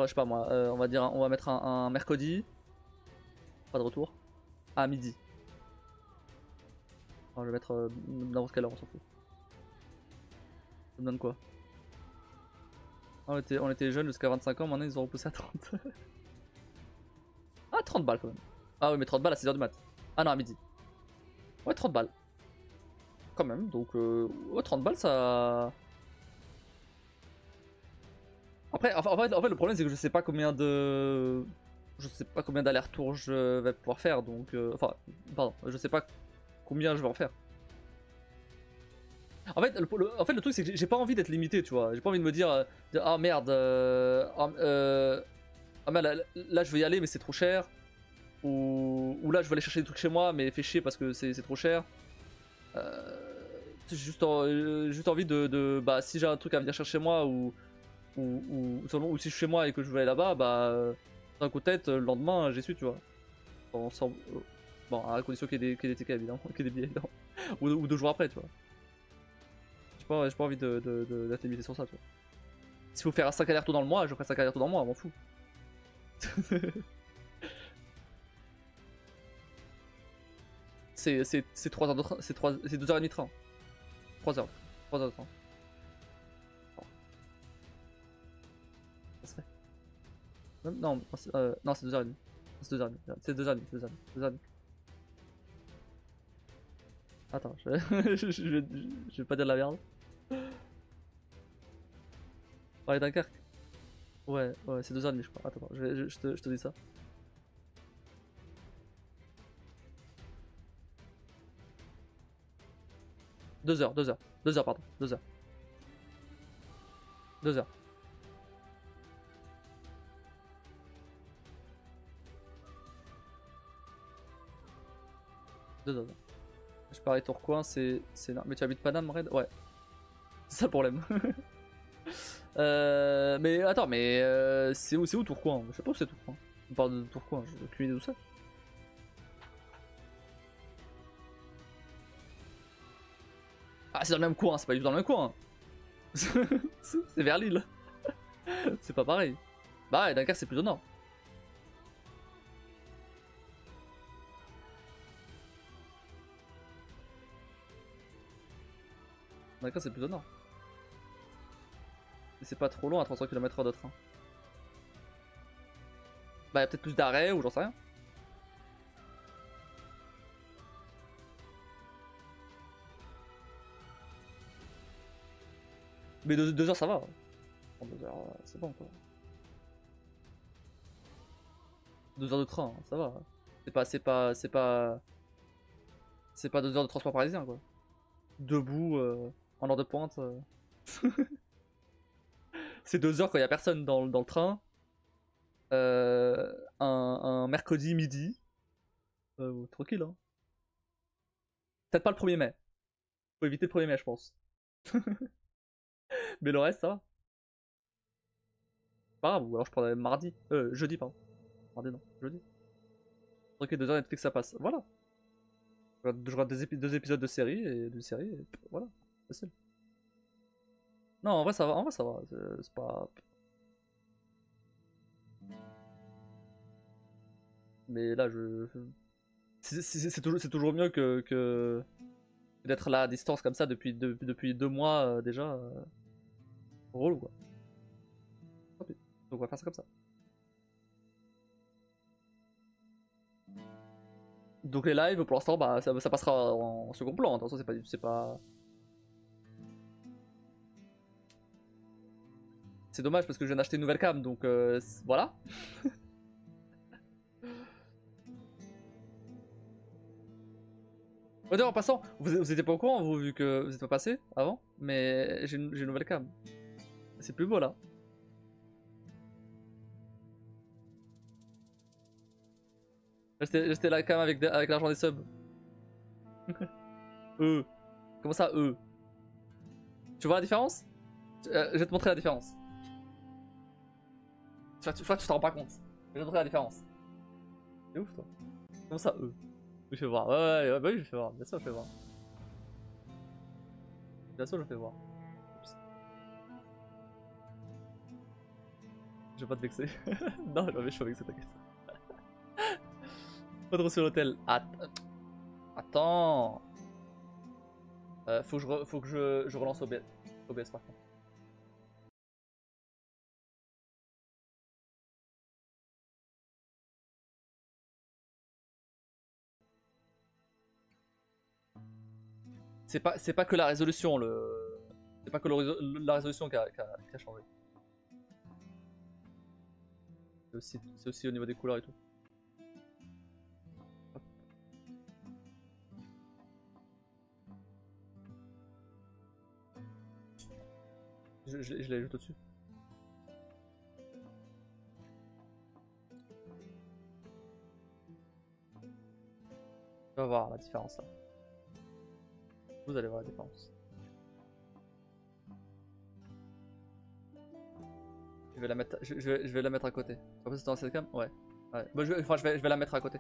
sais pas moi, on va dire, on va mettre un mercredi, pas de retour, à midi. Alors, je vais mettre n'importe quelle heure, on s'en fout. Ça me donne quoi? On était jeunes jusqu'à 25 ans, maintenant ils ont repoussé à 30. Ah, 30 balles quand même. Ah oui, mais 30 balles à 6h du mat. Ah non, à midi. Ouais, 30 balles. Quand même, donc ouais, 30 balles ça. Après, en fait, le problème c'est que je sais pas combien d'allers-retours je vais pouvoir faire, donc enfin, pardon, je sais pas combien je vais en faire. En fait, le truc c'est que j'ai pas envie d'être limité, tu vois. J'ai pas envie de me dire ah merde, ah merde, là je veux y aller mais c'est trop cher, ou là je veux aller chercher des trucs chez moi mais fait chier parce que c'est trop cher. J'ai juste envie bah, si j'ai un truc à venir chercher moi ou si je suis chez moi et que je veux aller là-bas, bah, d'un coup de tête, le lendemain, j'y suis, tu vois. Bon, à condition qu'il y ait des tickets, évidemment, qu'il y ait des billets, évidemment. Ou 2 jours après, tu vois. J'ai pas envie d'être limité sur ça, tu vois. S'il faut faire 5 allers-retours dans le mois, je ferai 5 allers-retours dans le mois, m'en fous. C'est 3 heures de train, c'est 2h30 de train. 3 heures. 3 heures de train. Ça se fait. Non, non, c'est 2h30. C'est 2h30. C'est 2h30. 2h30. Attends, je vais pas dire de la merde. Ouais, Dunkerque. Ouais, c'est 2h30, je crois. Attends, je te dis ça. 2 heures, 2 heures. 2 heures, pardon. 2 heures. 2 heures. 2 heures. Je parie Tourcoing, c'est. Mais tu habites Paname, Red? Ouais. C'est ça le problème. Mais attends, mais c'est où Tourcoing? Je sais pas où c'est Tourcoing. On parle de Tourcoing, j'ai aucune idée d'où c'est. Ah, c'est dans le même coin, c'est pas du tout dans le même coin. C'est vers Lille. C'est pas pareil. Bah ouais, Dunkerque c'est plus au nord. Dunkerque c'est plus au nord. Et c'est pas trop long à 300 km/h de train. Bah y'a peut-être plus d'arrêts ou j'en sais rien. Mais 2 heures ça va. 2 heures c'est bon quoi. 2 heures de train, ça va. C'est pas 2 heures de transport parisien quoi. Debout en heure de pointe. C'est 2 heures quand il y a personne dans le train. Un mercredi midi. Tranquille hein. Peut-être pas le 1er mai. Faut éviter le 1er mai je pense. Mais le reste ça va. Pas grave, ou alors je prendrais mardi. Jeudi pardon. Mardi non, jeudi. Ok, 2 heures Netflix ça passe. Voilà. Je regarde 2 épisodes de série et voilà. Facile. Non en vrai ça va, en vrai ça va. C'est pas. Mais là c'est toujours mieux que d'être là à distance comme ça depuis 2 mois déjà. Relou quoi. Tant pis. Donc on va faire ça comme ça. Donc les lives pour l'instant bah ça passera en second plan. Attention c'est dommage parce que je viens d'acheter une nouvelle cam donc voilà. Ouais, d'ailleurs, en passant, vous étiez pas au courant vous vu que vous êtes pas passé avant, mais j'ai une nouvelle cam. C'est plus beau là. J'ai acheté la cam avec l'argent des subs. Comment ça Tu vois la différence? Je vais te montrer la différence. Je crois que tu t'en rends pas compte. Je vais te montrer la différence. C'est ouf toi. Comment ça Je fais voir. Ouais, bah oui, je fais voir. Bien sûr, je fais voir. Bien sûr, je fais voir. Oups. Je vais pas te vexer. Non, jamais je suis vexé, t'inquiète. Pas de sur l'hôtel. Attends. Faut que je relance OBS par contre. C'est pas que la résolution, c'est pas que la résolution qui a changé. C'est aussi au niveau des couleurs et tout. Hop. Je l'ai juste au-dessus. On va voir la différence là. Vous allez voir la différence. Je vais la mettre, je vais la mettre à côté. Comme ça, c'est dans cette cam. Ouais. Ouais. Bah, enfin, je vais la mettre à côté.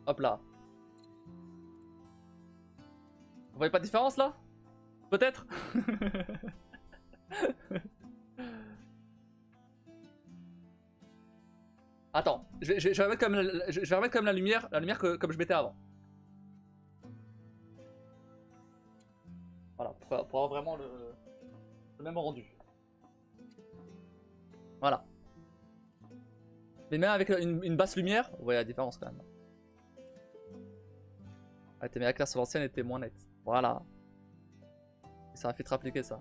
Hop là. Vous voyez pas de différence là? Peut-être. Attends, je vais remettre comme la lumière que, comme je mettais avant. Voilà, pour avoir vraiment le même rendu. Voilà. Mais même avec une basse lumière, vous voyez la différence quand même. Ah, tes méga clairs sur l'ancienne étaient moins nettes. Voilà. C'est un filtre appliqué ça.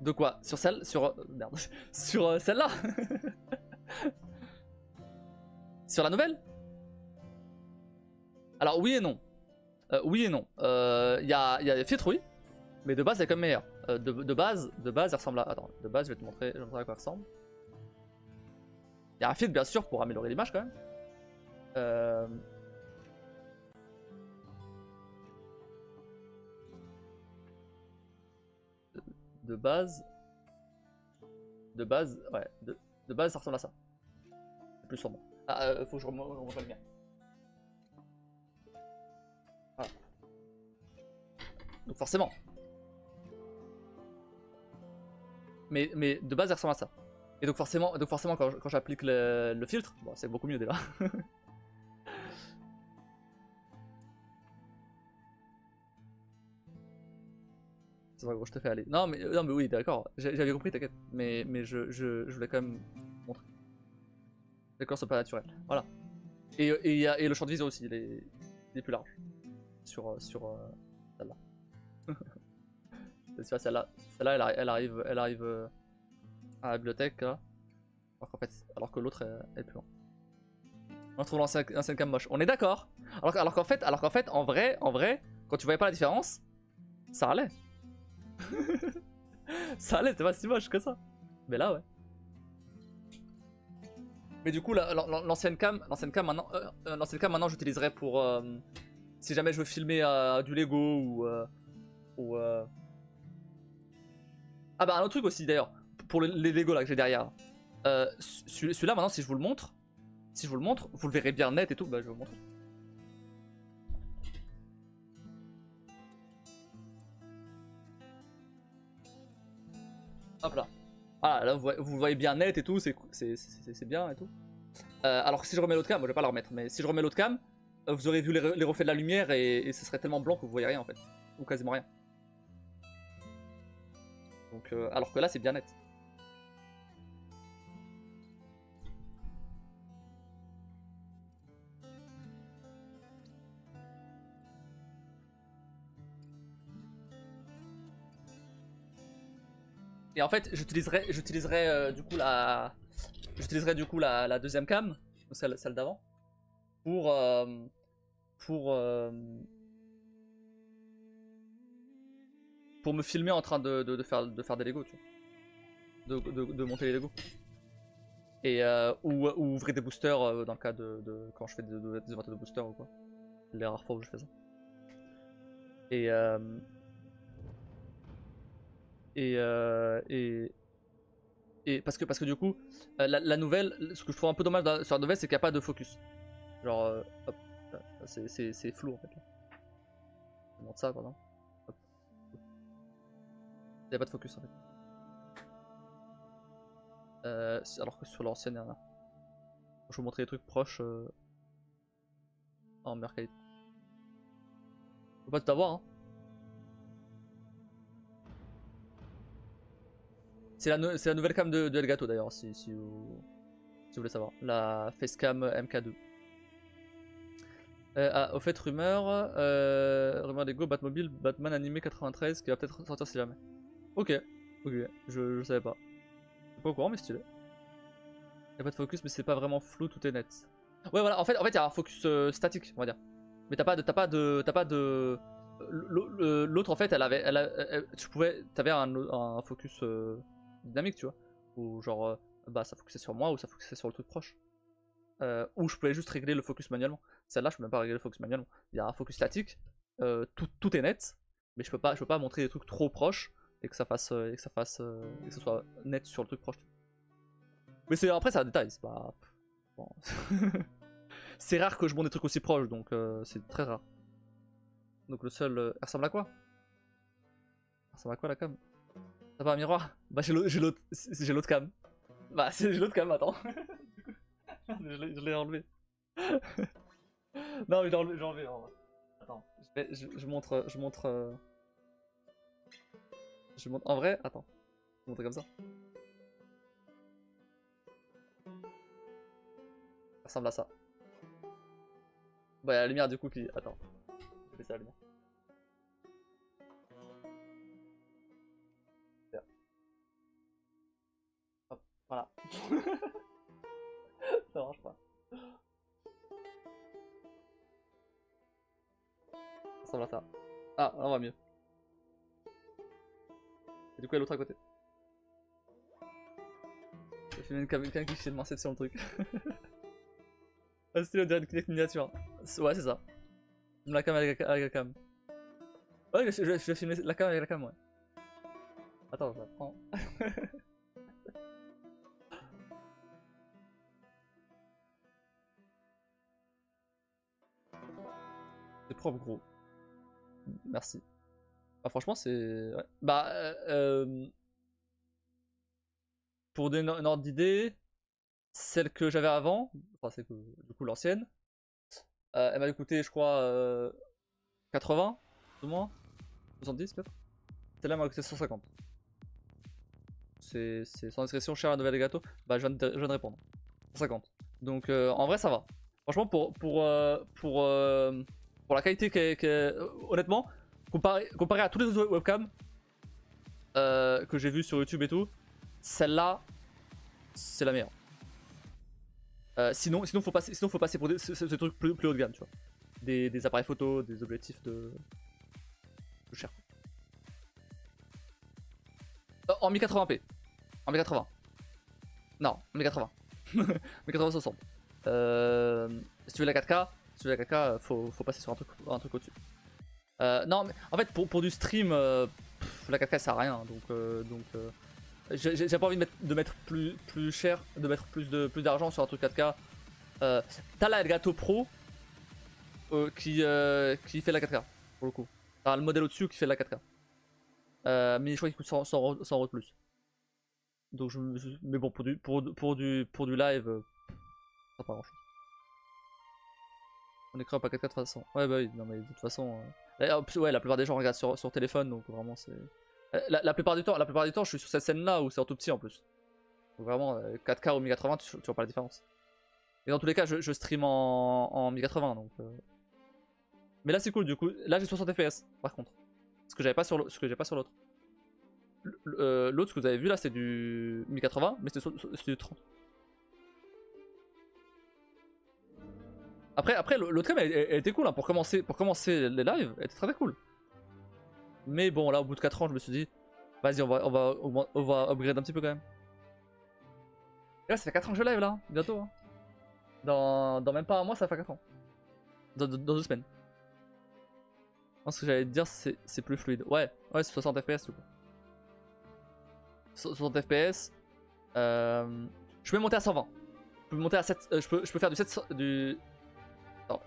De quoi? Sur celle. Sur. Merde. Sur celle-là. Sur la nouvelle? Alors oui et non. Oui et non. Il y a des filtres, oui. Mais de base, c'est comme meilleur. De base, elle ressemble à. Attends, de base, je vais te montrer, à quoi elle ressemble. Il y a un filtre, bien sûr, pour améliorer l'image quand même. De base. Ouais. De base, ça ressemble à ça. C'est plus sombre. Ah, faut que je remonte le mien. Voilà. Donc forcément. Mais de base, elle ressemble à ça. Et donc forcément quand j'applique le filtre, bon, c'est beaucoup mieux déjà. C'est pas gros, je te fais aller. Non mais oui, d'accord, j'avais compris, t'inquiète. Mais je voulais quand même montrer. D'accord, c'est pas naturel. Voilà. Et le champ de vision aussi, il est plus large. Sur celle-là. Celle-là, elle arrive à la bibliothèque là. Alors que l'autre est plus loin. On trouve l'ancien cam moche. On est d'accord. Alors qu'en fait, en vrai, quand tu voyais pas la différence, ça allait. Ça allait, c'était pas si moche que ça. Mais là, ouais. Mais du coup, l'ancienne cam maintenant, j'utiliserai pour si jamais je veux filmer du Lego ou Ah bah un autre truc aussi d'ailleurs, pour les Lego là que j'ai derrière. Celui-là maintenant, si je vous le montre, vous le verrez bien net et tout. Bah je vais vous montrer. Hop là. Voilà, là vous le voyez bien net et tout, c'est bien et tout. Alors que si je remets l'autre cam, moi je vais pas la remettre, mais si je remets l'autre cam, vous aurez vu les reflets de la lumière et ce serait tellement blanc que vous voyez rien en fait. Ou quasiment rien. Donc, alors que là c'est bien net. Et en fait, j'utiliserai du coup la deuxième cam, celle d'avant, pour me filmer en train de faire des Lego, tu vois, de monter les Lego. Et ou ouvrir des boosters dans le cas quand je fais des inventaires de boosters ou quoi. Les rares fois où je fais ça. Et parce que du coup, la nouvelle, ce que je trouve un peu dommage sur la nouvelle, c'est qu'il n'y a pas de focus. Genre, hop, c'est flou en fait. Là. Je montre ça, pardon. Hop. Il n'y a pas de focus en fait. Alors que sur l'ancienne, il y en a. Je vais vous montrer des trucs proches en meilleure qualité. Faut pas tout avoir, hein. C'est la nouvelle cam de Elgato d'ailleurs, si vous voulez savoir. La Facecam MK2. Au fait, rumeur d'Ego, Batmobile, Batman animé 93 qui va peut-être sortir si jamais. Ok, je savais pas. Je suis pas au courant, mais stylé. Y'a pas de focus, mais c'est pas vraiment flou, tout est net. Ouais, voilà, en fait, y a un focus statique, on va dire. Mais t'as pas de. L'autre, en fait, t'avais un focus dynamique, tu vois. Ou genre, bah ça focusait sur moi ou ça focusait sur le truc proche. où je pouvais juste régler le focus manuellement. Celle-là, je peux même pas régler le focus manuellement. Il y a un focus statique, tout est net, mais je peux pas montrer des trucs trop proches et que ça fasse, et que ce soit net sur le truc proche. Mais après, c'est un détail, c'est pas. Bon. C'est rare que je monte des trucs aussi proches, donc c'est très rare. Donc le seul. Elle ressemble à quoi? Elle ressemble à quoi la cam? T'as pas un miroir? Bah j'ai l'autre cam. Bah j'ai l'autre cam, attends. je l'ai enlevé. Non mais j'ai enlevé. Attends, je montre. Je montre. En vrai, attends. Je vais montrer comme ça. Ça ressemble à ça. Bah, il y a la lumière du coup qui. Attends. Je vais baisser la lumière. Hop, voilà. Ça marche pas. Ça ressemble à ça. Ah, on va mieux. Et du coup, il y a l'autre à côté. J'ai filmé quelqu'un qui fait de Inception le truc. Ah, c'était le direct miniature. Ouais, c'est ça. La cam avec la cam. Ouais, je vais filmer la cam avec la cam, ouais. Attends, je la prends. C'est propre, gros. Merci. Bah, franchement, c'est. Ouais. Bah, pour donner une ordre d'idée, celle que j'avais avant, enfin, c'est que du coup l'ancienne, elle m'avait coûté, je crois, 80, plus ou moins, 70 peut-être. Celle-là m'a coûté 150. C'est sans discrétion, cher la nouvelle des gâteaux. Bah, je viens de répondre. 150. Donc, en vrai, ça va. Franchement, pour la qualité honnêtement, comparé à tous les autres webcams que j'ai vu sur YouTube et tout, celle-là, c'est la meilleure. Sinon, faut passer pour ce truc plus haut de gamme, tu vois. Des appareils photo, des objectifs de cher. En 1080p. En 1080. Non, en 1080. 1080-60. Si tu veux la 4K, faut passer sur un truc au-dessus. Non, mais en fait, pour du stream, la 4K ça sert à rien. Donc j'ai pas envie de mettre plus cher, de mettre plus d'argent sur un truc 4K. T'as la Elgato Pro qui fait la 4K pour le coup. T'as le modèle au-dessus qui fait la 4K. Mais je crois qu'il coûte 100 euros de plus. Donc mais bon, pour du live, ça pas grand chose. On écrit pas 4K de toute façon. Ouais, bah oui, non, mais de toute façon. Ouais, la plupart des gens regardent sur téléphone, donc vraiment c'est. La plupart du temps, je suis sur cette scène-là où c'est en tout petit en plus. Donc vraiment, 4K ou 1080, tu vois pas la différence. Et dans tous les cas, je stream en 1080, donc. Mais là, c'est cool, du coup. Là, j'ai 60 FPS, par contre. Ce que j'avais pas sur l'autre. L'autre, ce que vous avez vu là, c'est du 1080, mais c'est du 30. Après l'autre cam, elle était cool, hein. Pour commencer les lives, elle était très cool. Mais bon, là, au bout de 4 ans, je me suis dit, vas-y, on va upgrade un petit peu quand même. Et là, ça fait 4 ans que je live là, bientôt. Hein. Dans même pas un mois, ça fait 4 ans. Dans 2 semaines. Ce que j'allais te dire, c'est plus fluide. Ouais, c'est 60 FPS du coup. 60 FPS. Je peux monter à 120. Je peux monter à 7. Je peux faire du 7. Non.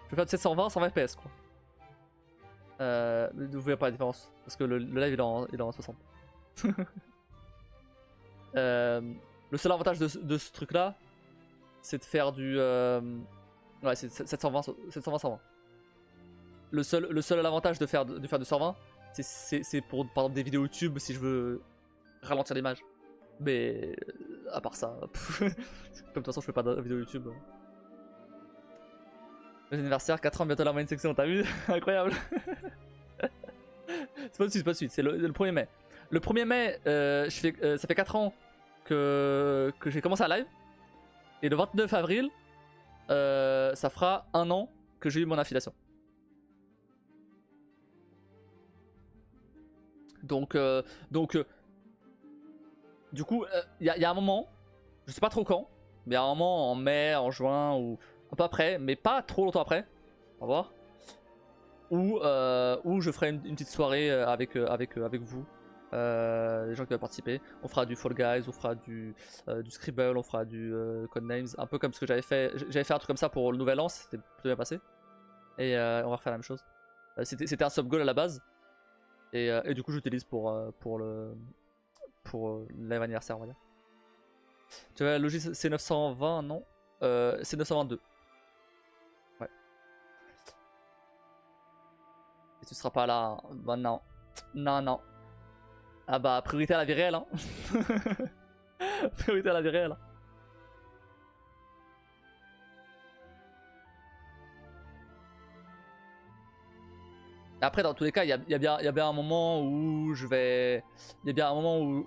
Je peux faire du 720, 120 FPS quoi. Vous voyez pas la différence. Parce que le live il est en 60. Le seul avantage de ce truc là, c'est de faire du. Ouais, c'est 720, 120. Le seul avantage de faire du 120, c'est pour par exemple des vidéos YouTube si je veux ralentir l'image. Mais à part ça, comme de toute façon je fais pas de vidéo YouTube. Les anniversaires, 4 ans, bientôt la moyenne section, t'as vu? Incroyable. C'est pas de suite, c'est le 1er mai. Le 1er mai, ça fait 4 ans que j'ai commencé à live. Et le 29 avril, ça fera 1 an que j'ai eu mon affiliation. Donc du coup, il y a un moment, je sais pas trop quand, Mais à un moment en mai, en juin ou un peu après, mais pas trop longtemps après. On va voir. Où je ferai une petite soirée avec vous. Les gens qui veulent participer. On fera du Fall Guys, on fera du Scribble, on fera du Codenames. Un peu comme ce que j'avais fait. J'avais fait un truc comme ça pour le nouvel an, c'était plutôt bien passé. Et on va refaire la même chose. C'était un sub goal à la base. Et du coup j'utilise pour live anniversaire on va dire. Tu vois, Logis c'est 920 non c'est 922. Ouais. Et tu seras pas là. Bah non. Non non. Ah bah priorité à la vie réelle hein. Priorité à la vie réelle. Après dans tous les cas il y a bien un moment où je vais. Il y a bien un moment où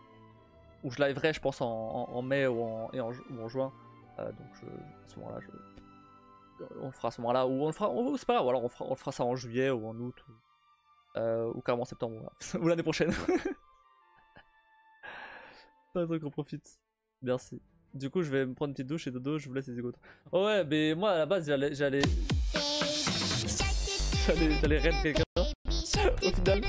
je liverai je pense en mai ou en juin. Donc à ce moment là on le fera à ce moment là ou on le fera. C'est pas grave, ou alors on fera ça en juillet ou en août ou carrément en septembre ou l'année prochaine. C'est un truc qu'on profite. Merci. Du coup je vais me prendre une petite douche et dodo, je vous laisse les écoutes. Oh ouais mais moi à la base j'allais raid quelqu'un. Au final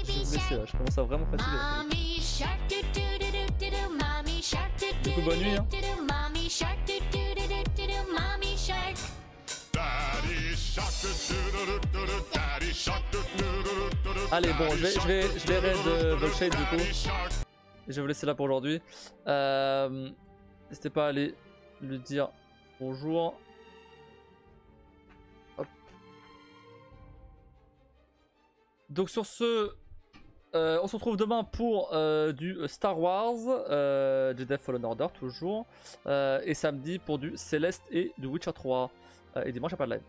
je vais vous laisser là, je commence à vraiment fatiguer. Du coup bonne nuit hein. Allez bon je vais raid Volshade du coup. Je vais vous laisser là pour aujourd'hui. N'hésitez pas à aller lui dire bonjour. Hop. Donc sur ce, on se retrouve demain pour du Star Wars, Jedi Fallen Order toujours, et samedi pour du Céleste et du Witcher 3. Et dimanche, il n'y a pas de live.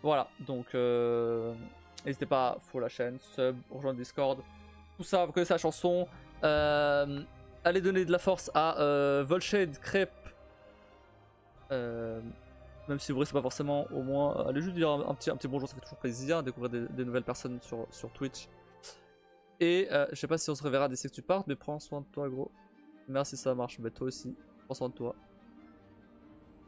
Voilà, donc n'hésitez pas à follow la chaîne, sub, rejoindre Discord, tout ça, vous connaissez la chanson. Allez donner de la force à Volshade, Crêpe. Même si vous ne pas forcément, au moins, allez juste dire un petit bonjour, ça fait toujours plaisir, découvrir des nouvelles personnes sur Twitch. Et je sais pas si on se reverra d'ici que tu partes, mais prends soin de toi, gros. Merci, ça marche, mais toi aussi, prends soin de toi.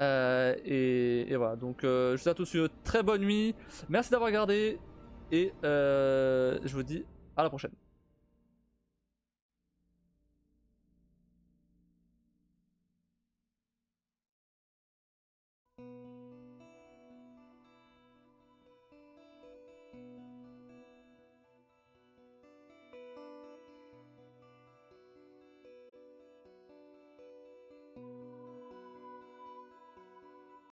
Et voilà, donc je vous souhaite à tous une très bonne nuit. Merci d'avoir regardé, et je vous dis à la prochaine.